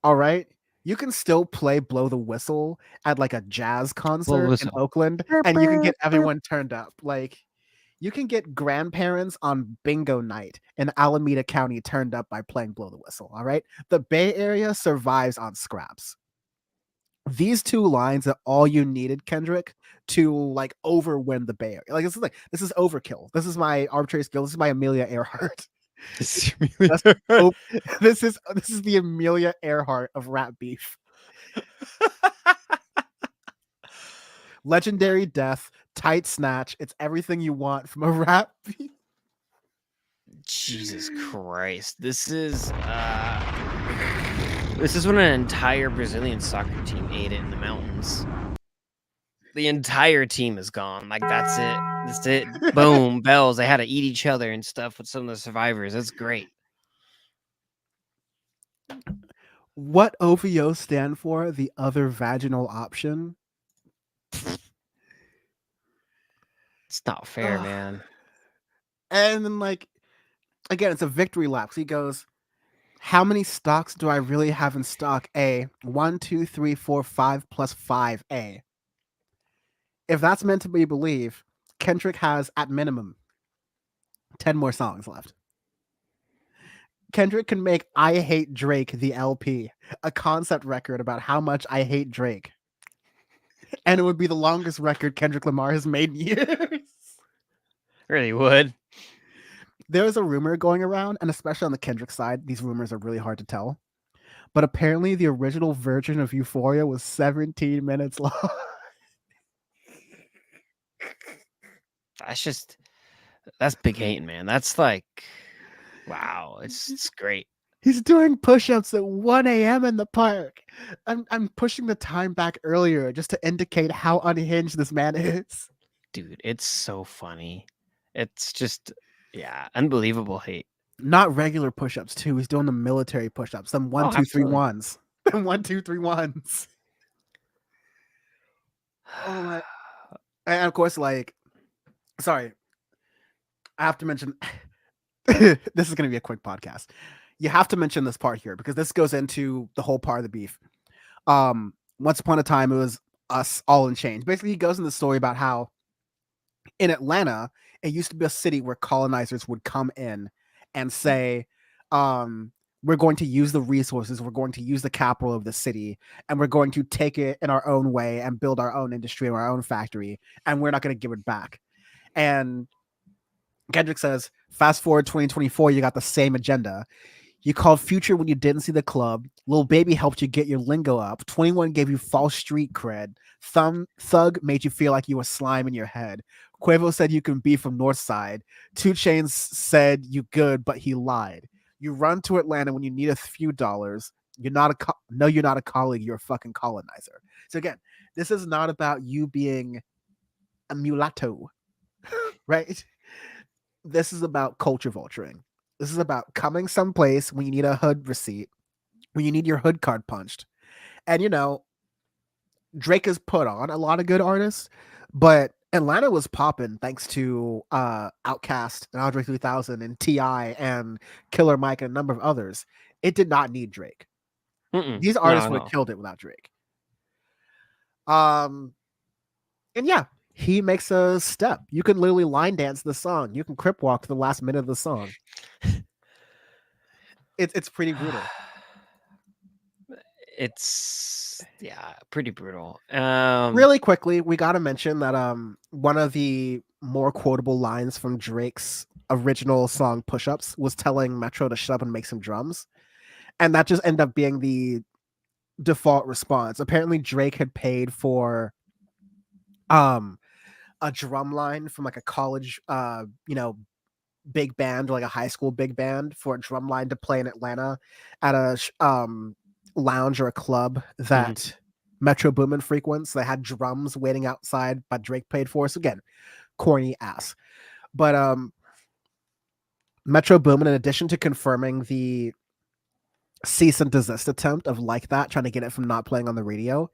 All right? You can still play Blow the Whistle at like a jazz concert in Oakland and you can get everyone turned up. Like you can get grandparents on bingo night in Alameda County turned up by playing Blow the Whistle. All right? The Bay Area survives on scraps. These two lines are all you needed, Kendrick, to like overwin the Bay Area. Like this is overkill. This is my arbitrary skill. This is my Amelia Earhart. This is the Amelia Earhart of rap beef. Legendary death, tight snatch. It's everything you want from a rap beef. Jesus Christ. This is when an entire Brazilian soccer team ate it in the mountains. The entire team is gone. Like that's it. That's it. Boom, bells. They had to eat each other and stuff with some of the survivors. That's great. What OVO stand for? The other vaginal option. It's not fair, man. And then like again, it's a victory lap. So he goes, "How many stocks do I really have in stock? A 1, 2, 3, 4, 5 plus 5 A." If that's meant to be believed, Kendrick has at minimum 10 more songs left. Kendrick can make I Hate Drake the LP, a concept record about how much I hate Drake. And it would be the longest record Kendrick Lamar has made in years. Really would. There's a rumor going around, and especially on the Kendrick side, these rumors are really hard to tell. But apparently the original version of Euphoria was 17 minutes long. That's big hating, man. That's like, wow, it's great. He's doing push-ups at 1 a.m. in the park. I'm pushing the time back earlier just to indicate how unhinged this man is. Dude, it's so funny. It's just, yeah, unbelievable hate. Not regular push-ups too. He's doing the military push-ups. Them 1, 2, 3 ones. Them 1, 2, 3 ones. Oh my! And of course, like, sorry, I have to mention. This is going to be a quick podcast. You have to mention this part here because this goes into the whole part of the beef. Once upon a time, it was us all in chains. Basically, he goes in the story about how in Atlanta, it used to be a city where colonizers would come in and say, we're going to use the resources, we're going to use the capital of the city, and we're going to take it in our own way and build our own industry or our own factory, and we're not going to give it back. And Kendrick says, fast forward 2024, you got the same agenda. You called Future when you didn't see the club. Lil Baby helped you get your lingo up. 21 gave you false street cred. Thug made you feel like you were slime in your head. Quavo said you can be from Northside. 2 Chainz said you good, but he lied. You run to Atlanta when you need a few dollars. You're not you're not a colleague. You're a fucking colonizer. So again, this is not about you being a mulatto, right? This is about culture vulturing. This is about coming someplace when you need a hood receipt, when you need your hood card punched. And, you know, Drake has put on a lot of good artists, but Atlanta was popping thanks to Outkast and Andre 3000 and T.I. and Killer Mike and a number of others. It did not need Drake. These artists would have killed it without Drake. And yeah, he makes a step. You can literally line dance the song. You can crip walk to the last minute of the song. It's pretty brutal. It's pretty brutal. Really quickly, we got to mention that one of the more quotable lines from Drake's original song Push Ups was telling Metro to shut up and make some drums. And that just ended up being the default response. Apparently Drake had paid for a drum line from like a college big band or like a high school big band for a drum line to play in Atlanta at a lounge or a club that Metro Boomin frequents. They had drums waiting outside, but Drake paid for. So again, corny ass. But Metro Boomin, in addition to confirming the cease and desist attempt of Like That, trying to get it from not playing on the radio,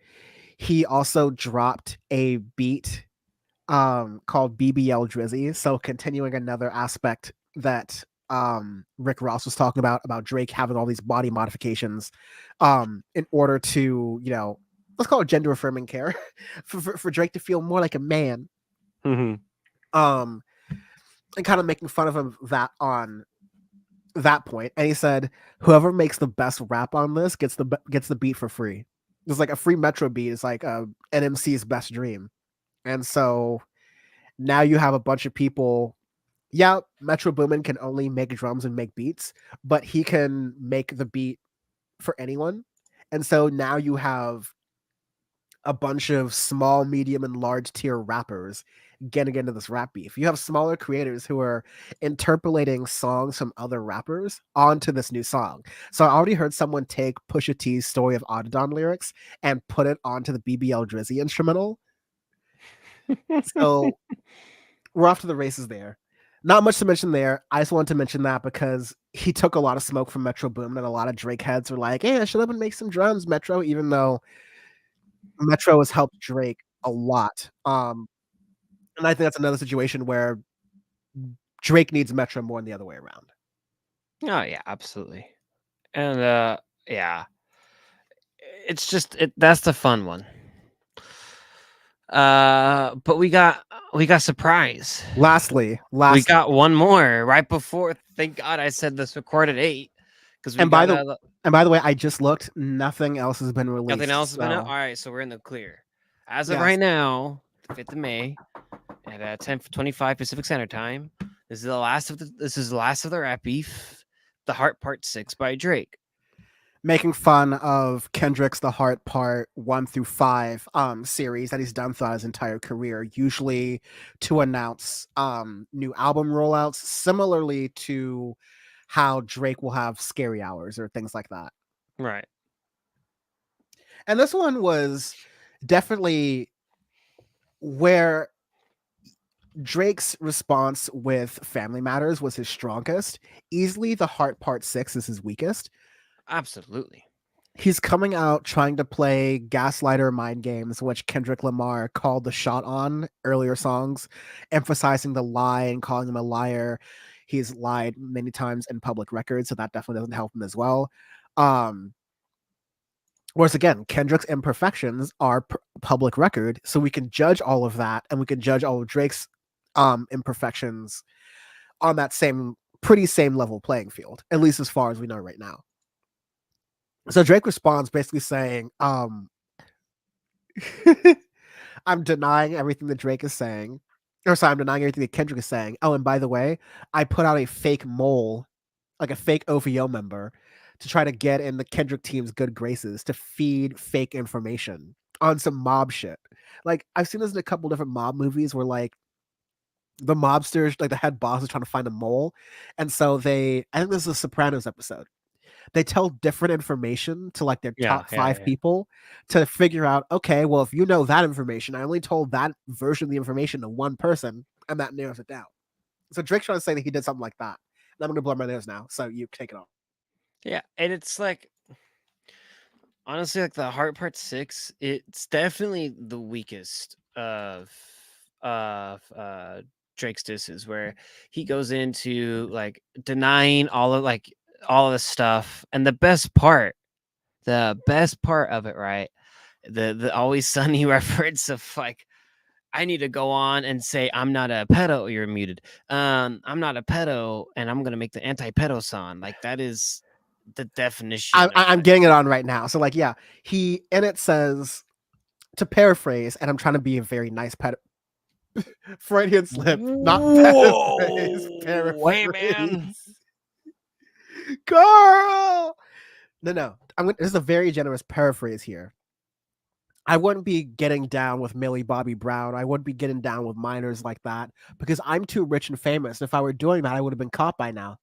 he also dropped a beat called BBL Drizzy. So continuing another aspect that Rick Ross was talking about Drake having all these body modifications in order to, you know, let's call it gender affirming care for Drake to feel more like a man. And kind of making fun of him that on that point. And he said, whoever makes the best rap on this gets the beat for free. It's like a free Metro beat is like NMC's best dream. And so now you have a bunch of people. Yeah, Metro Boomin can only make drums and make beats, but he can make the beat for anyone. And so now you have a bunch of small, medium, and large tier rappers getting into this rap beef. You have smaller creators who are interpolating songs from other rappers onto this new song. So I already heard someone take Pusha T's Story of Audidon lyrics and put it onto the BBL Drizzy instrumental. So we're off to the races there. Not much to mention there. I just wanted to mention that because he took a lot of smoke from Metro Boomin, and a lot of Drake heads were like, hey, shut up and make some drums, Metro, even though Metro has helped Drake a lot. And I think that's another situation where Drake needs Metro more than the other way around. Oh yeah, absolutely. And yeah, it's just that's the fun one. But we got surprise. Lastly, we got one more right before. Thank God I said this recorded 8 because by the way, I just looked. Nothing else has been released. Nothing else has been out. All right, so we're in the clear as of right now, 5th of May at 10:25 Pacific Standard Time. This is the last of the rap beef, The Heart Part 6 by Drake. Making fun of Kendrick's The Heart Part 1 through 5 series that he's done throughout his entire career, usually to announce new album rollouts, similarly to how Drake will have Scary Hours or things like that. Right. And this one was definitely where Drake's response with Family Matters was his strongest. Easily The Heart Part 6 is his weakest. Absolutely. He's coming out trying to play Gaslighter Mind Games, which Kendrick Lamar called the shot on earlier songs, emphasizing the lie and calling him a liar. He's lied many times in public records, so that definitely doesn't help him as well. Whereas again, Kendrick's imperfections are public record, so we can judge all of that, and we can judge all of Drake's imperfections on that same level playing field, at least as far as we know right now. So Drake responds basically saying, I'm denying everything that Drake is saying. Or sorry, I'm denying everything that Kendrick is saying. Oh, and by the way, I put out a fake mole, like a fake OVO member, to try to get in the Kendrick team's good graces to feed fake information on some mob shit. Like, I've seen this in a couple different mob movies where like the mobsters, like the head boss is trying to find a mole. And so I think this is a Sopranos episode. They tell different information to like their top five people to figure out, okay, well, if you know that information, I only told that version of the information to one person, and that narrows it down. So Drake's trying to say that he did something like that. And I'm going to blow my nose now, so you take it off. Yeah, and it's like, honestly, like the Heart Part 6, it's definitely the weakest of Drake's disses, where he goes into like denying all of the stuff. And the best part of it, right? The Always Sunny reference of like, I need to go on and say I'm not a pedo. You're muted. I'm not a pedo, and I'm gonna make the anti-pedo song. Like, that is the definition. I'm getting it on right now. So like, yeah, he in it says, to paraphrase, and I'm trying to be a very nice pedo. Freudian slip, not paraphrase. Paraphrase. Hey, man. Girl. No. This is a very generous paraphrase here. I wouldn't be getting down with Millie Bobby Brown. I wouldn't be getting down with minors like that because I'm too rich and famous. If I were doing that, I would have been caught by now.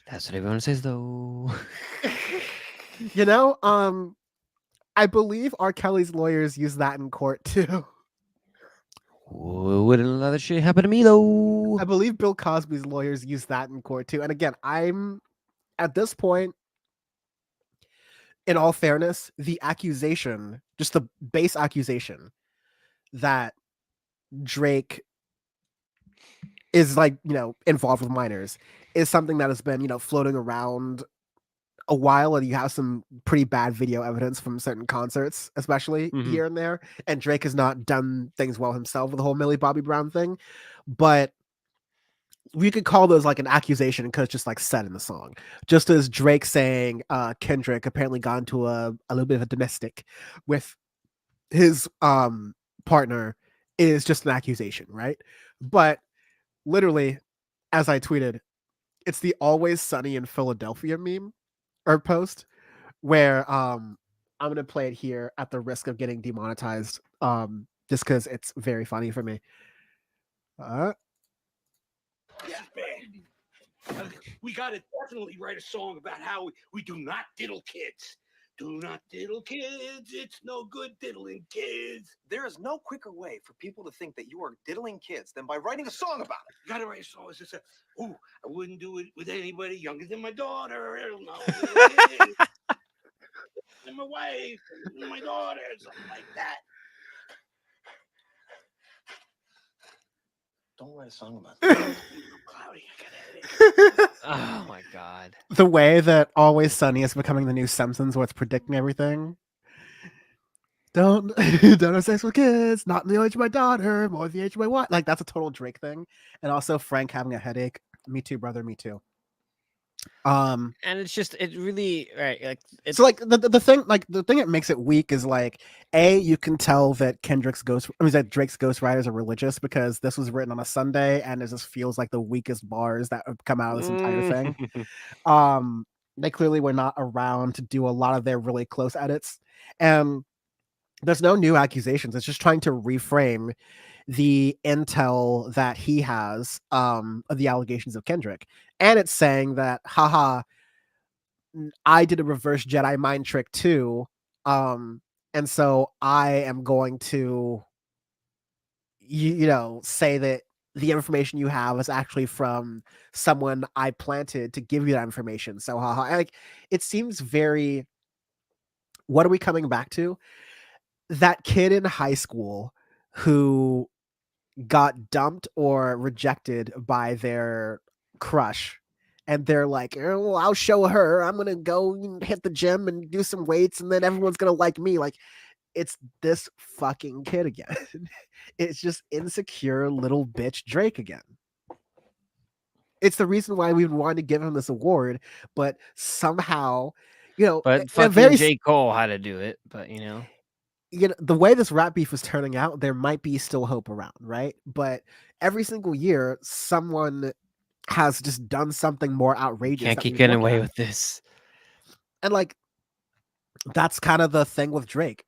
That's what everyone says, though. You know, I believe R. Kelly's lawyers use that in court too. Wouldn't let that shit happen to me, though. I believe Bill Cosby's lawyers use that in court too. And again, I'm at this point, in all fairness, the accusation, just the base accusation that Drake is like, involved with minors is something that has been, floating around a while, and you have some pretty bad video evidence from certain concerts, especially here and there. And Drake has not done things well himself with the whole Millie Bobby Brown thing, but we could call those like an accusation because it's just like said in the song. Just as Drake saying Kendrick apparently got into a little bit of a domestic with his partner is just an accusation, right? But literally, as I tweeted, it's the Always Sunny in Philadelphia meme or post where I'm gonna play it here at the risk of getting demonetized, just because it's very funny for me. We gotta definitely write a song about how we do not diddle kids. Do not diddle kids. It's no good diddling kids. There is no quicker way for people to think that you are diddling kids than by writing a song about it. You gotta write a song. It's just I wouldn't do it with anybody younger than my daughter. No, and my wife, and my daughter, something like that. Don't write a song about that. Cloudy, I got a headache. Oh my god. The way that Always Sunny is becoming the new Simpsons, where it's predicting everything. Don't have sex with kids, not in the age of my daughter, more the age of my wife. Like, that's a total Drake thing. And also Frank having a headache. Me too, brother, me too. And it's just, it really, right, like, it's so like the thing that makes it weak is like, you can tell that Drake's ghostwriters are religious because this was written on a Sunday and it just feels like the weakest bars that have come out of this entire thing. They clearly were not around to do a lot of their really close edits, and there's no new accusations. It's just trying to reframe the intel that he has of the allegations of Kendrick, and it's saying that, haha, I did a reverse Jedi mind trick too, and so I am going to, say that the information you have is actually from someone I planted to give you that information. So, haha, like, it seems very. What are we coming back to? That kid in high school who got dumped or rejected by their crush, and they're like, oh, well, I'll show her. I'm gonna go and hit the gym and do some weights, and then everyone's gonna like me. Like, it's this fucking kid again. It's just insecure little bitch Drake again. It's the reason why we've been wanting to give him this award, but somehow, But in a fucking very J. Cole had to do it. But the way this rap beef is turning out, there might be still hope around, right? But every single year, someone has just done something more outrageous. can't that keep we getting look away at. with this. And like, that's kind of the thing with Drake.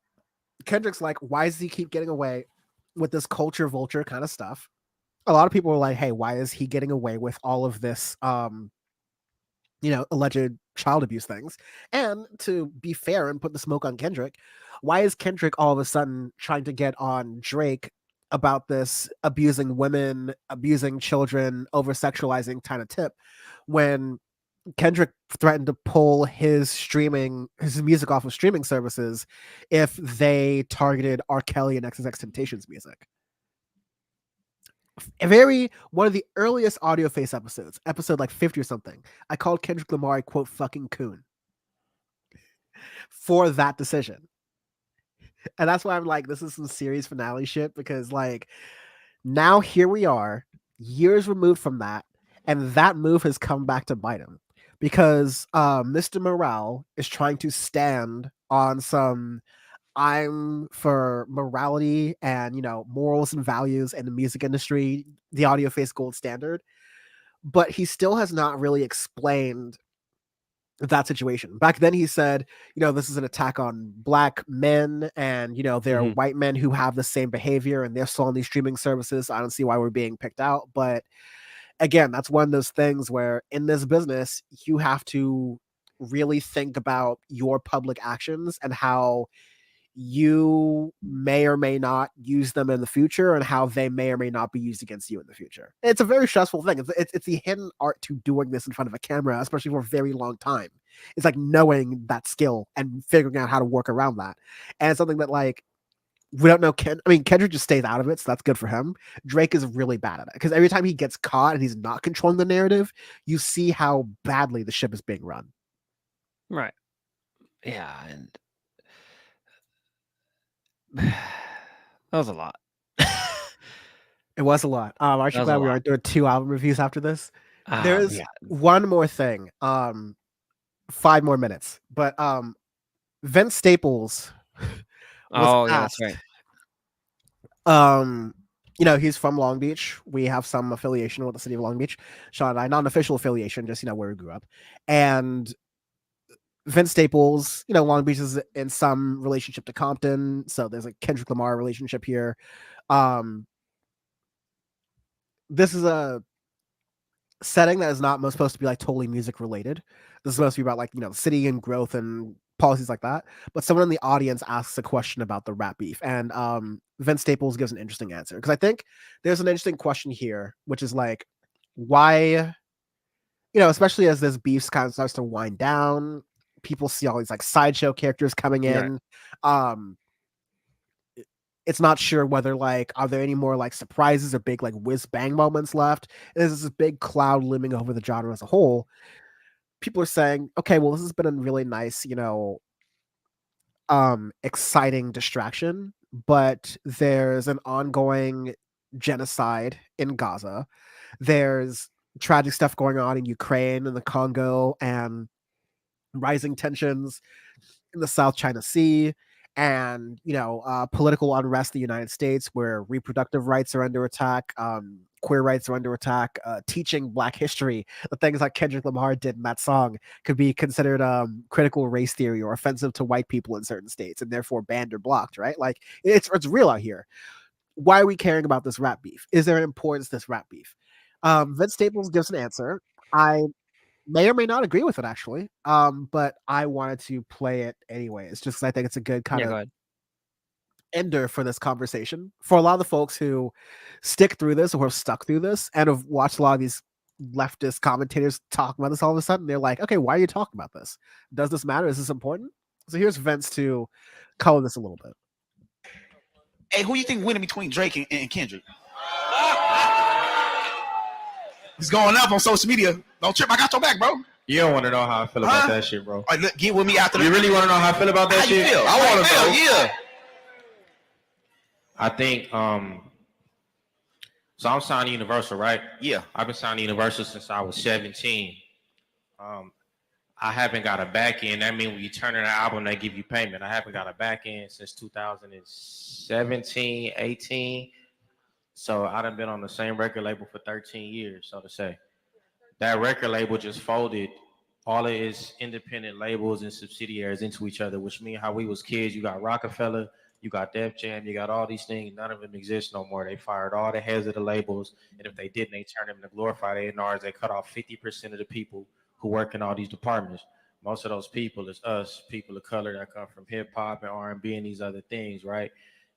Kendrick's like, why does he keep getting away with this culture vulture kind of stuff? A lot of people were like, hey, why is he getting away with all of this alleged child abuse things? And to be fair and put the smoke on Kendrick, why is Kendrick all of a sudden trying to get on Drake about this abusing women, abusing children, over sexualizing kind of tip when Kendrick threatened to pull his music off of streaming services if they targeted R. Kelly and XXXTentacion's music? One of the earliest Audio Face episodes, episode like 50 or something, I called Kendrick Lamar a quote fucking coon for that decision. And that's why I'm like, this is some series finale shit, because like now here we are, years removed from that, and that move has come back to bite him. Because Mr. Morale is trying to stand on some I'm for morality and morals and values in the music industry, the Audio Face gold standard, but he still has not really explained that situation. Back then he said, this is an attack on black men, and there are white men who have the same behavior and they're still on these streaming services. I don't see why we're being picked out. But again, that's one of those things where in this business you have to really think about your public actions and how you may or may not use them in the future and how they may or may not be used against you in the future. It's a very stressful thing. It's the hidden art to doing this in front of a camera, especially for a very long time. It's like knowing that skill and figuring out how to work around that. And it's something that like, we don't know. Kendrick just stays out of it, so that's good for him. Drake is really bad at it because every time he gets caught and he's not controlling the narrative, you see how badly the ship is being run. Right. Yeah, and that was a lot. It was a lot. I'm actually glad we aren't doing 2 album reviews after this. There's one more thing. 5 more minutes. But Vince Staples was asked, that's right. He's from Long Beach. We have some affiliation with the city of Long Beach. Sean and I, not an official affiliation, just where we grew up. And Vince Staples, Long Beach is in some relationship to Compton, so there's a Kendrick Lamar relationship here. This is a setting that is not supposed to be like totally music related. This is supposed to be about like city and growth and policies like that. But someone in the audience asks a question about the rap beef, and Vince Staples gives an interesting answer, because I think there's an interesting question here, which is like, why, especially as this beef kind of starts to wind down, people see all these like sideshow characters coming in. Right. It's not sure whether like, are there any more like surprises or big like whiz bang moments left? There's this big cloud looming over the genre as a whole. People are saying, okay, well, this has been a really nice, exciting distraction, but there's an ongoing genocide in Gaza. There's tragic stuff going on in Ukraine and the Congo, and rising tensions in the South China Sea, and political unrest in the United States, where reproductive rights are under attack, queer rights are under attack. Teaching Black history, the things like Kendrick Lamar did in that song, could be considered critical race theory or offensive to white people in certain states, and therefore banned or blocked. Right? Like it's real out here. Why are we caring about this rap beef? Is there an importance to this rap beef? Vince Staples gives an answer. I may or may not agree with it, actually. But I wanted to play it anyway. It's just I think it's a good kind of ender for this conversation. For a lot of the folks who stick through this or have stuck through this and have watched a lot of these leftist commentators talk about this all of a sudden, they're like, okay, why are you talking about this? Does this matter? Is this important? So here's Vince to color this a little bit. Hey, who you think winning between Drake and Kendrick? It's going up on social media. Don't trip. I got your back, bro. You don't want to know how I feel about that shit, bro. All right, look, get with me after. You really want to know how I feel about that shit? You feel? I want to know. Yeah. I think So I'm signed to Universal, right? Yeah. I've been signed to Universal since I was 17. I haven't got a back end. That means when you turn in an album, they give you payment. I haven't got a back end since 2017, 18. So I done been on the same record label for 13 years, so to say. That record label just folded all of its independent labels and subsidiaries into each other, which means how we was kids, you got Rockefeller, you got Def Jam, you got all these things. None of them exist no more. They fired all the heads of the labels, and if they didn't, they turned them into glorified A&Rs. They cut off 50% of the people who work in all these departments. Most of those people is us, people of color that come from hip hop and R&B and these other things, right?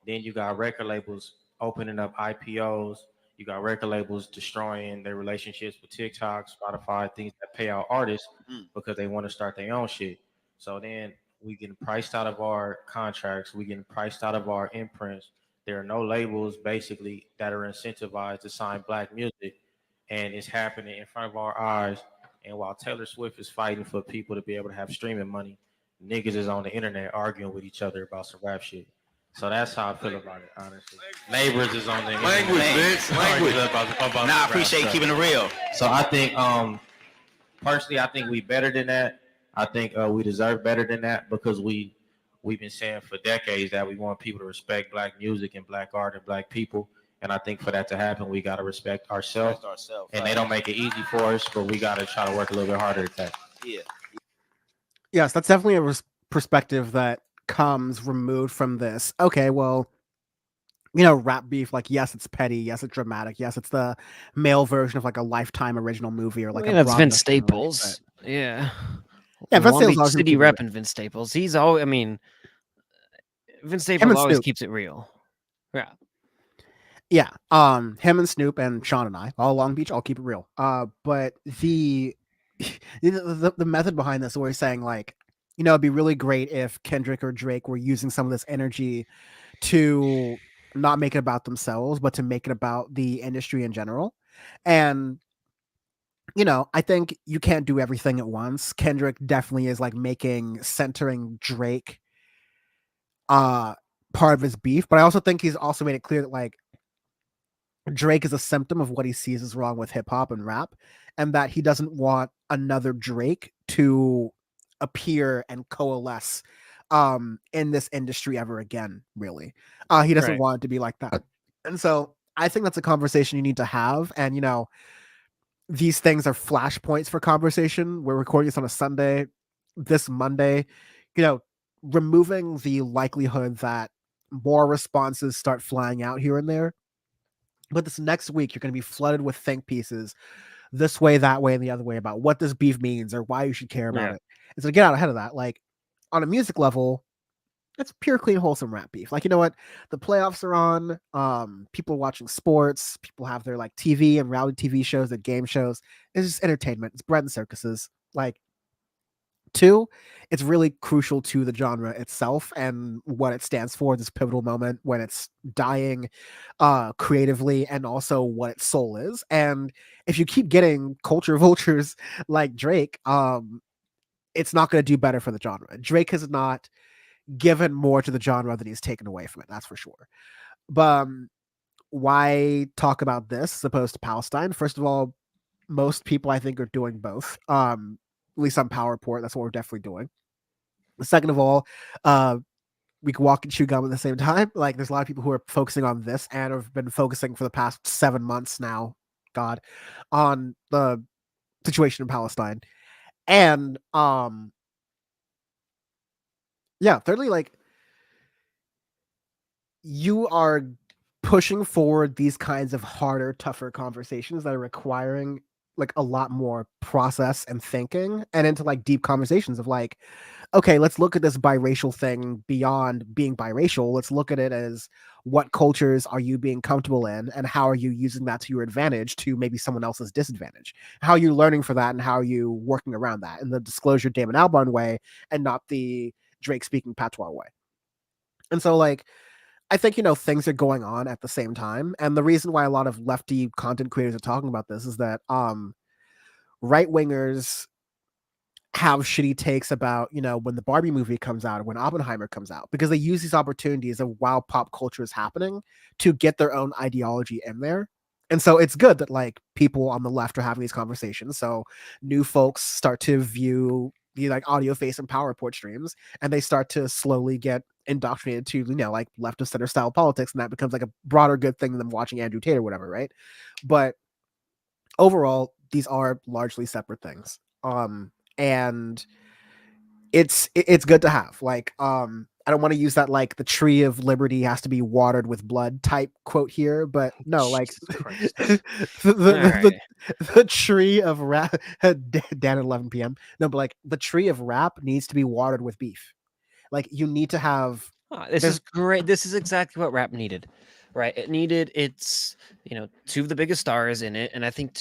Then you got record labels opening up IPOs. You got record labels destroying their relationships with TikTok, Spotify, things that pay out artists because they want to start their own shit. So then we getting priced out of our contracts. We getting priced out of our imprints. There are no labels basically that are incentivized to sign black music, and it's happening in front of our eyes. And while Taylor Swift is fighting for people to be able to have streaming money, niggas is on the internet arguing with each other about some rap shit. So that's how I feel about it, honestly. Neighbors is on the Language, Vince. Language. Nah, I appreciate you keeping it real. So I think, personally, I think we better than that. I think we deserve better than that because we've been saying for decades that we want people to respect black music and black art and black people. And I think for that to happen, we got to respect ourselves. And they don't make it easy for us, but we got to try to work a little bit harder at that. Yeah. Yes, that's definitely a perspective that comes removed from this. Okay, well, rap beef, like, yes, it's petty, yes, it's dramatic, yes, it's the male version of like a Lifetime original movie or like a that's Vince Broadway Staples. movie, Yeah. Vince Long Staples Beach always City keeps it repping Vince Staples. He's always, Vince Staples always Snoop. keeps it real. Yeah. Yeah. Him and Snoop and Sean and I, all Long Beach, I'll keep it real. But the method behind this, where he's saying like, it'd be really great if Kendrick or Drake were using some of this energy to not make it about themselves, but to make it about the industry in general. And I think you can't do everything at once. Kendrick definitely is like centering Drake part of his beef, but I also think he's also made it clear that like Drake is a symptom of what he sees as wrong with hip hop and rap, and that he doesn't want another Drake to appear and coalesce in this industry ever again, really. He doesn't want it to be like that. And so I think that's a conversation you need to have. And, these things are flashpoints for conversation. We're recording this on a Sunday. This Monday, removing the likelihood that more responses start flying out here and there. But this next week, you're going to be flooded with think pieces this way, that way, and the other way about what this beef means or why you should care about it. And so to get out ahead of that, like on a music level, it's pure, clean, wholesome rap beef. Like, you know what? The playoffs are on. People are watching sports. People have their like TV and reality TV shows and game shows. It's just entertainment. It's bread and circuses. Like, two, it's really crucial to the genre itself and what it stands for, this pivotal moment when it's dying creatively, and also what its soul is. And if you keep getting culture vultures like Drake, it's not going to do better for the genre. Drake has not given more to the genre than he's taken away from it, that's for sure. But why talk about this as opposed to Palestine? First of all, most people I think are doing both. At least on Power Report, that's what we're definitely doing. Second of all, we can walk and chew gum at the same time. Like, there's a lot of people who are focusing on this and have been focusing for the past 7 months now, on the situation in Palestine. And thirdly, like, you are pushing forward these kinds of harder, tougher conversations that are requiring like a lot more process and thinking, and into like deep conversations of like, okay, let's look at this biracial thing beyond being biracial. Let's look at it as, what cultures are you being comfortable in, and how are you using that to your advantage to maybe someone else's disadvantage? How are you learning for that, and how are you working around that in the Disclosure Damon Albarn way and not the Drake speaking patois way? And so like, I think, things are going on at the same time. And the reason why a lot of lefty content creators are talking about this is that right-wingers have shitty takes about, when the Barbie movie comes out or when Oppenheimer comes out, because they use these opportunities of while pop culture is happening to get their own ideology in there And so it's good that like people on the left are having these conversations. So new folks start to view the like audio face and power report streams, and they start to slowly get indoctrinated to, you know, like left of center style politics, and that becomes like a broader good thing than watching Andrew Tate or whatever, right? But overall, these are largely separate things. And it's good to have. Like, I don't want to use that like the tree of liberty has to be watered with blood type quote here, but no, like the tree of rap Dan at 11 p.m. No, but like the tree of rap needs to be watered with beef. Like you need to have this is great. This is exactly what rap needed, right? It needed its, you know, two of the biggest stars in it, and I think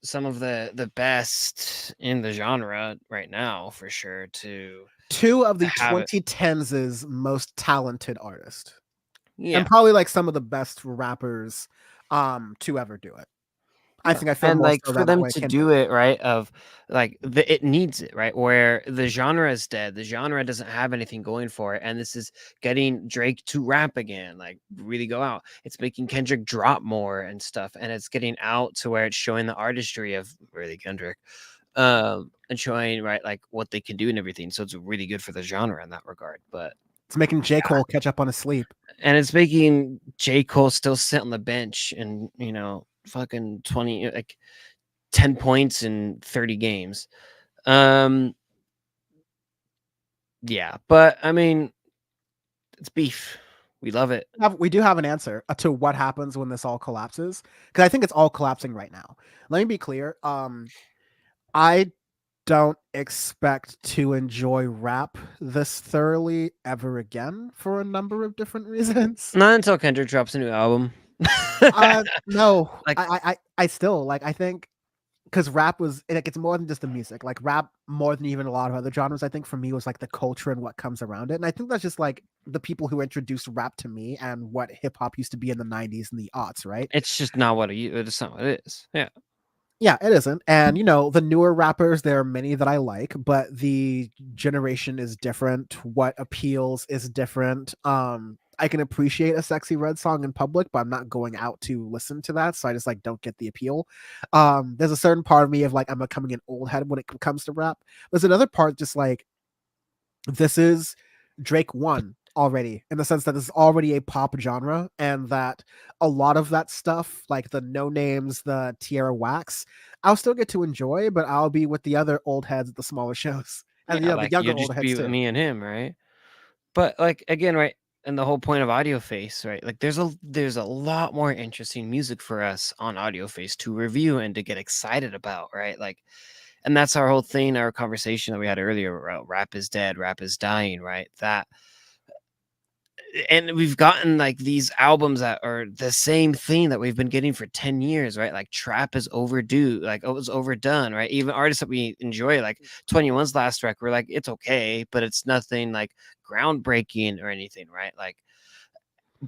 some of the best in the genre right now for sure. Two of the have it. 2010s' most talented artists, Yeah, and probably like some of the best rappers to ever do it. I think I feel and more like so for that them way. to do it right, of like it needs it right, where the genre is dead, the genre doesn't have anything going for it, and this is getting Drake to rap again, like really go out. It's making Kendrick drop more and stuff, and it's getting out to where it's showing the artistry of really Kendrick, and showing right like what they can do and everything. So it's really good for the genre in that regard. But It's making J. Cole catch up on his sleep. and it's making J. Cole still sit on the bench and, you know, fucking 20, like 10 points in 30 games. Yeah, but I mean, it's beef. We love it. We do have an answer to what happens when this all collapses, because I think it's all collapsing right now. Let me be clear. I don't expect to enjoy rap this thoroughly ever again for a number of different reasons. Not until Kendrick drops a new album. No, Like- I still like, I think because rap was like, it's more than just the music. Like rap, more than even a lot of other genres, I think for me was like the culture and what comes around it. And I think that's just like the people who introduced rap to me and what hip hop used to be in the 90s and the aughts, right? It's just not what it's not what it is. Yeah. Yeah, it isn't. And you know, the newer rappers, there are many that I like, but the generation is different. What appeals is different. I can appreciate a Sexy Red song in public, but I'm not going out to listen to that. So I just like don't get the appeal. There's a certain part of me of like I'm becoming an old head when it comes to rap. There's another part just like this is Drake 1 already, in the sense that this is already a pop genre, and that a lot of that stuff, like the No Names, the Tierra Wax, I'll still get to enjoy, but I'll be with the other old heads at the smaller shows. And Yeah, the like younger you'll old just heads be too. me and him, right? But like again, right? And the whole point of Audio Face, right? Like there's a lot more interesting music for us on Audio Face to review and to get excited about, right? Like, and that's our whole thing, our conversation that we had earlier about rap is dead, rap is dying, right? That, and we've gotten like these albums that are the same thing that we've been getting for 10 years, right? Like trap is overdue, like it was overdone, right? Even artists that we enjoy, like 21's last record, we're like, it's okay, but it's nothing like groundbreaking or anything, right? Like,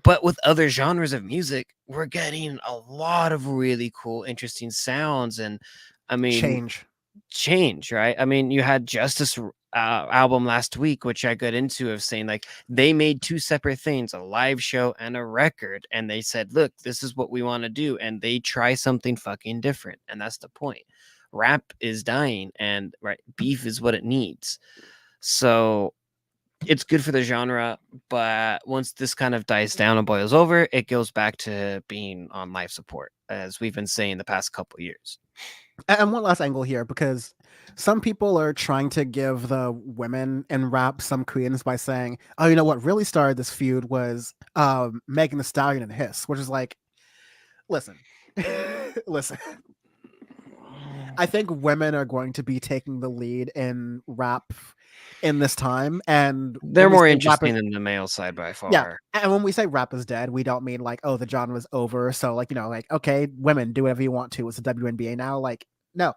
but with other genres of music, we're getting a lot of really cool, interesting sounds. And I mean, change, right? I mean, you had Justice album last week, which I got into, of saying like they made two separate things, a live show and a record, and they said, look, this is what we want to do, and they try something fucking different, and that's the point. Rap is dying, and right, beef is what it needs. So it's good for the genre, but once this kind of dies down and boils over, it goes back to being on life support, as we've been saying the past couple years. And one last angle here, because some people are trying to give the women in rap some credence by saying, oh, you know what really started this feud was Megan Thee Stallion and Hiss, which is like, listen, listen. I think women are going to be taking the lead in rap in this time, and they're more interesting than the male side by far. Yeah, and when we say rap is dead, we don't mean like, oh, the genre's over, so like, you know, like, okay, women, do whatever you want to, it's the WNBA now. Like, no,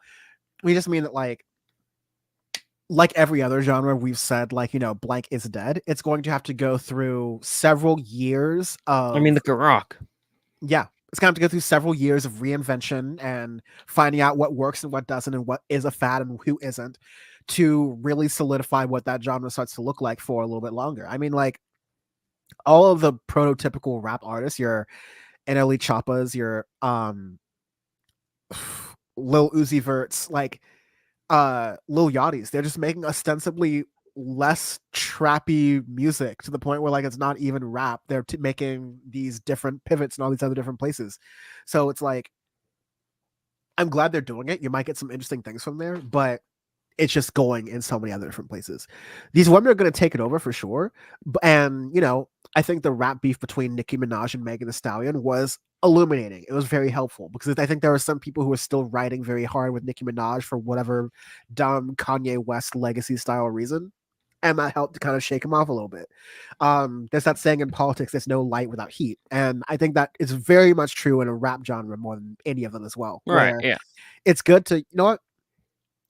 we just mean that like every other genre we've said, like, you know, blank is dead. It's going to have to go through several years of, I mean, look at rock. Yeah, it's going to have to go through several years of reinvention and finding out what works and what doesn't, and what is a fad and who isn't, to really solidify what that genre starts to look like for a little bit longer. I mean, like, all of the prototypical rap artists, your NLE Choppas, your Lil Uzi Vert's, like Lil Yachty's. They're just making ostensibly less trappy music to the point where like it's not even rap. They're making these different pivots in all these other different places. So it's like, I'm glad they're doing it. You might get some interesting things from there, but it's just going in so many other different places. These women are going to take it over for sure. And, you know, I think the rap beef between Nicki Minaj and Megan Thee Stallion was illuminating. It was very helpful because I think there are some people who are still writing very hard with Nicki Minaj for whatever dumb Kanye West legacy style reason. And that helped to kind of shake him off a little bit. There's that saying in politics, there's no light without heat. And I think that is very much true in a rap genre more than any of them as well. Right. Yeah. It's good to, you know what?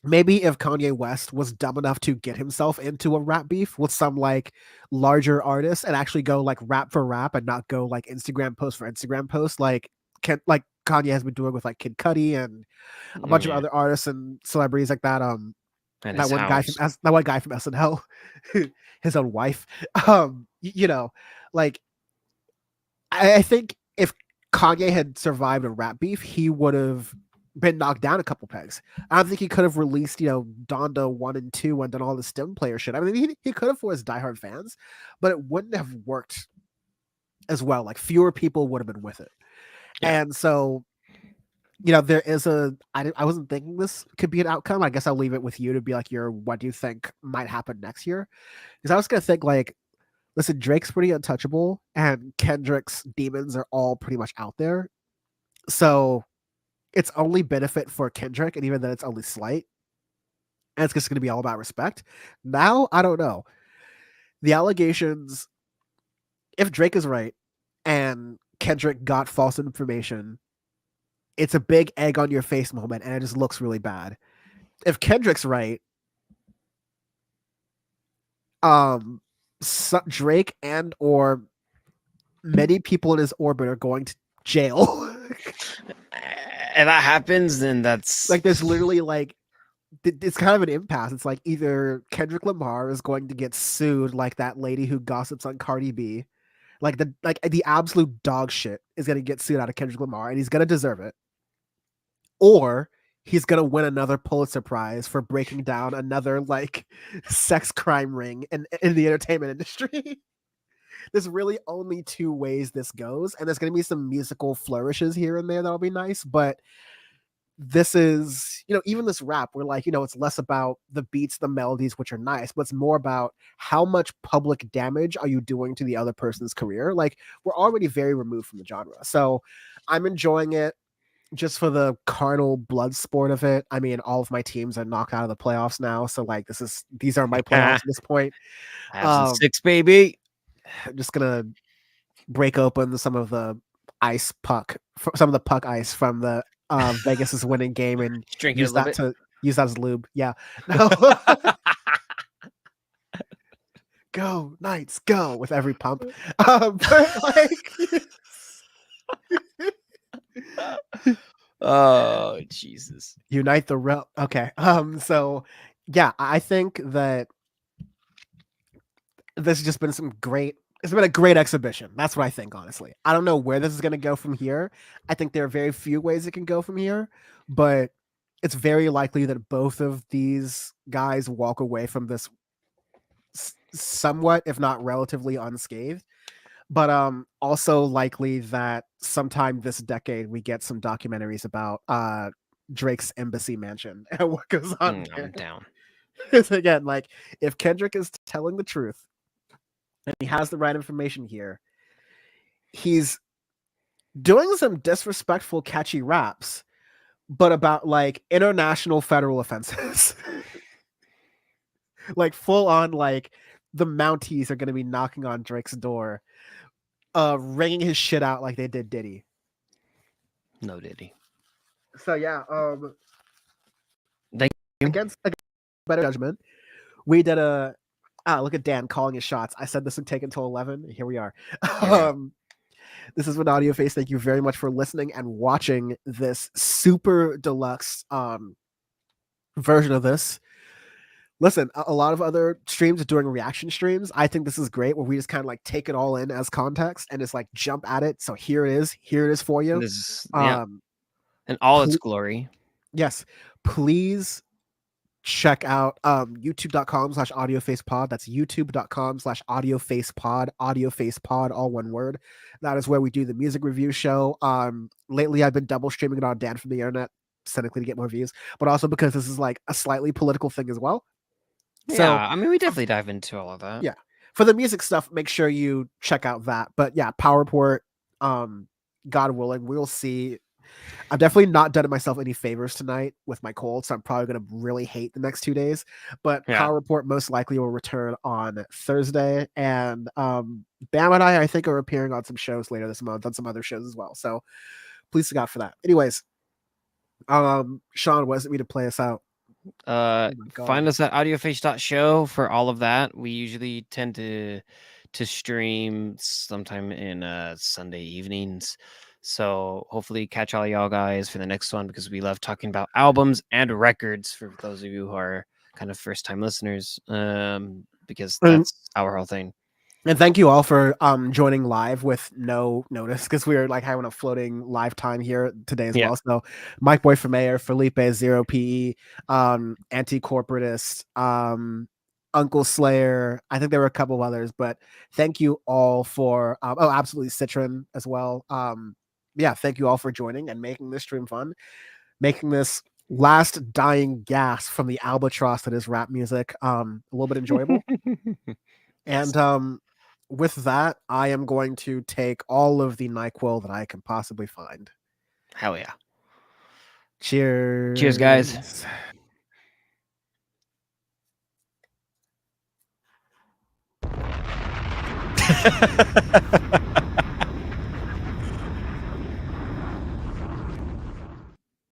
Maybe if Kanye West was dumb enough to get himself into a rap beef with some like larger artists and actually go like rap for rap and not go like Instagram post for Instagram post, like Kanye has been doing with like Kid Cudi and a bunch of other artists and celebrities like that. That one guy from SNL, his own wife. You know, like I think if Kanye had survived a rap beef, he would have been knocked down a couple pegs. I don't think he could have released, you know, Donda 1 and 2 and done all the STEM player shit. I mean, he could have for his diehard fans, but it wouldn't have worked as well. Like fewer people would have been with it. Yeah. And so, you know, there is I wasn't thinking this could be an outcome. I guess I'll leave it with you to be like what do you think might happen next year? Because I was going to think like, listen, Drake's pretty untouchable and Kendrick's demons are all pretty much out there. So it's only benefit for Kendrick, and even then it's only slight. And it's just going to be all about respect. Now, I don't know. The allegations, if Drake is right and Kendrick got false information, it's a big egg on your face moment, and it just looks really bad. If Kendrick's right, Drake and or many people in his orbit are going to jail. If that happens, then that's like there's literally like it's kind of an impasse. It's like either Kendrick Lamar is going to get sued like that lady who gossips on Cardi B, like the absolute dog shit is going to get sued out of Kendrick Lamar, and he's going to deserve it, or he's going to win another Pulitzer Prize for breaking down another like sex crime ring in the entertainment industry. There's really only two ways this goes, and there's going to be some musical flourishes here and there that'll be nice, but this is, you know, even this rap, we're like, you know, it's less about the beats, the melodies, which are nice, but it's more about how much public damage are you doing to the other person's career. Like, we're already very removed from the genre, so I'm enjoying it just for the carnal blood sport of it. I mean, all of my teams are knocked out of the playoffs now, so like these are my playoffs at this point. 6, baby. I'm just gonna break open some of the puck ice from the Vegas's winning game and use that as lube. Yeah. No. Go Knights, go with every pump. But like, oh Jesus! Unite the realm. Okay. So yeah, I think that this has just been it's been a great exhibition. That's what I think, honestly. I don't know where this is going to go from here. I think there are very few ways it can go from here, but it's very likely that both of these guys walk away from this somewhat, if not relatively, unscathed. But also likely that sometime this decade we get some documentaries about Drake's embassy mansion and what goes on there. I'm down. Again, like if Kendrick is telling the truth, and he has the right information here, he's doing some disrespectful, catchy raps, but about like international federal offenses. Like full on, like the Mounties are going to be knocking on Drake's door, ringing his shit out like they did Diddy. No Diddy. So yeah, thank you. Against better judgment, we did a. Look at Dan calling his shots. I said this would take until 11. Here we are. Yeah. This is Audio Face. Thank you very much for listening and watching this super deluxe version of this. Listen, a lot of other streams are doing reaction streams. I think this is great where we just kind of like take it all in as context and just like jump at it. So here it is. Here it is for you. in all its Pl- glory. Yes, please check out youtube.com/audiofacepod. That's youtube.com/audiofacepod, audiofacepod, all one word. That is where we do the music review show. Lately I've been double streaming it on Dan from the Internet, cynically to get more views, but also because this is like a slightly political thing as well. So Yeah, I mean, we definitely dive into all of that. yeah, for the music stuff, make sure you check out that. But yeah, PowerPort, God willing, we'll see. I'm definitely not done myself any favors tonight with my cold, so I'm probably going to really hate the next 2 days. But Yeah. Power Report most likely will return on Thursday, and Bam and I think, are appearing on some shows later this month, on some other shows as well. So please look out for that. Anyways, Sean, what does it mean to play us out? Find us at audioface.show for all of that. We usually tend to stream sometime in Sunday evenings. So hopefully catch all y'all guys for the next one, because we love talking about albums and records for those of you who are kind of first time listeners, because that's our whole thing. And thank you all for joining live with no notice, because we were like having a floating live time here today as well. So Mike Boy for Mayor, Felipe Zero PE, Anti-Corporatist, Uncle Slayer. I think there were a couple of others, but thank you all for absolutely Citron as well. Yeah, thank you all for joining and making this stream fun, making this last dying gasp from the albatross that is rap music a little bit enjoyable. And with that, I am going to take all of the NyQuil that I can possibly find. Hell yeah. Cheers. Cheers, guys.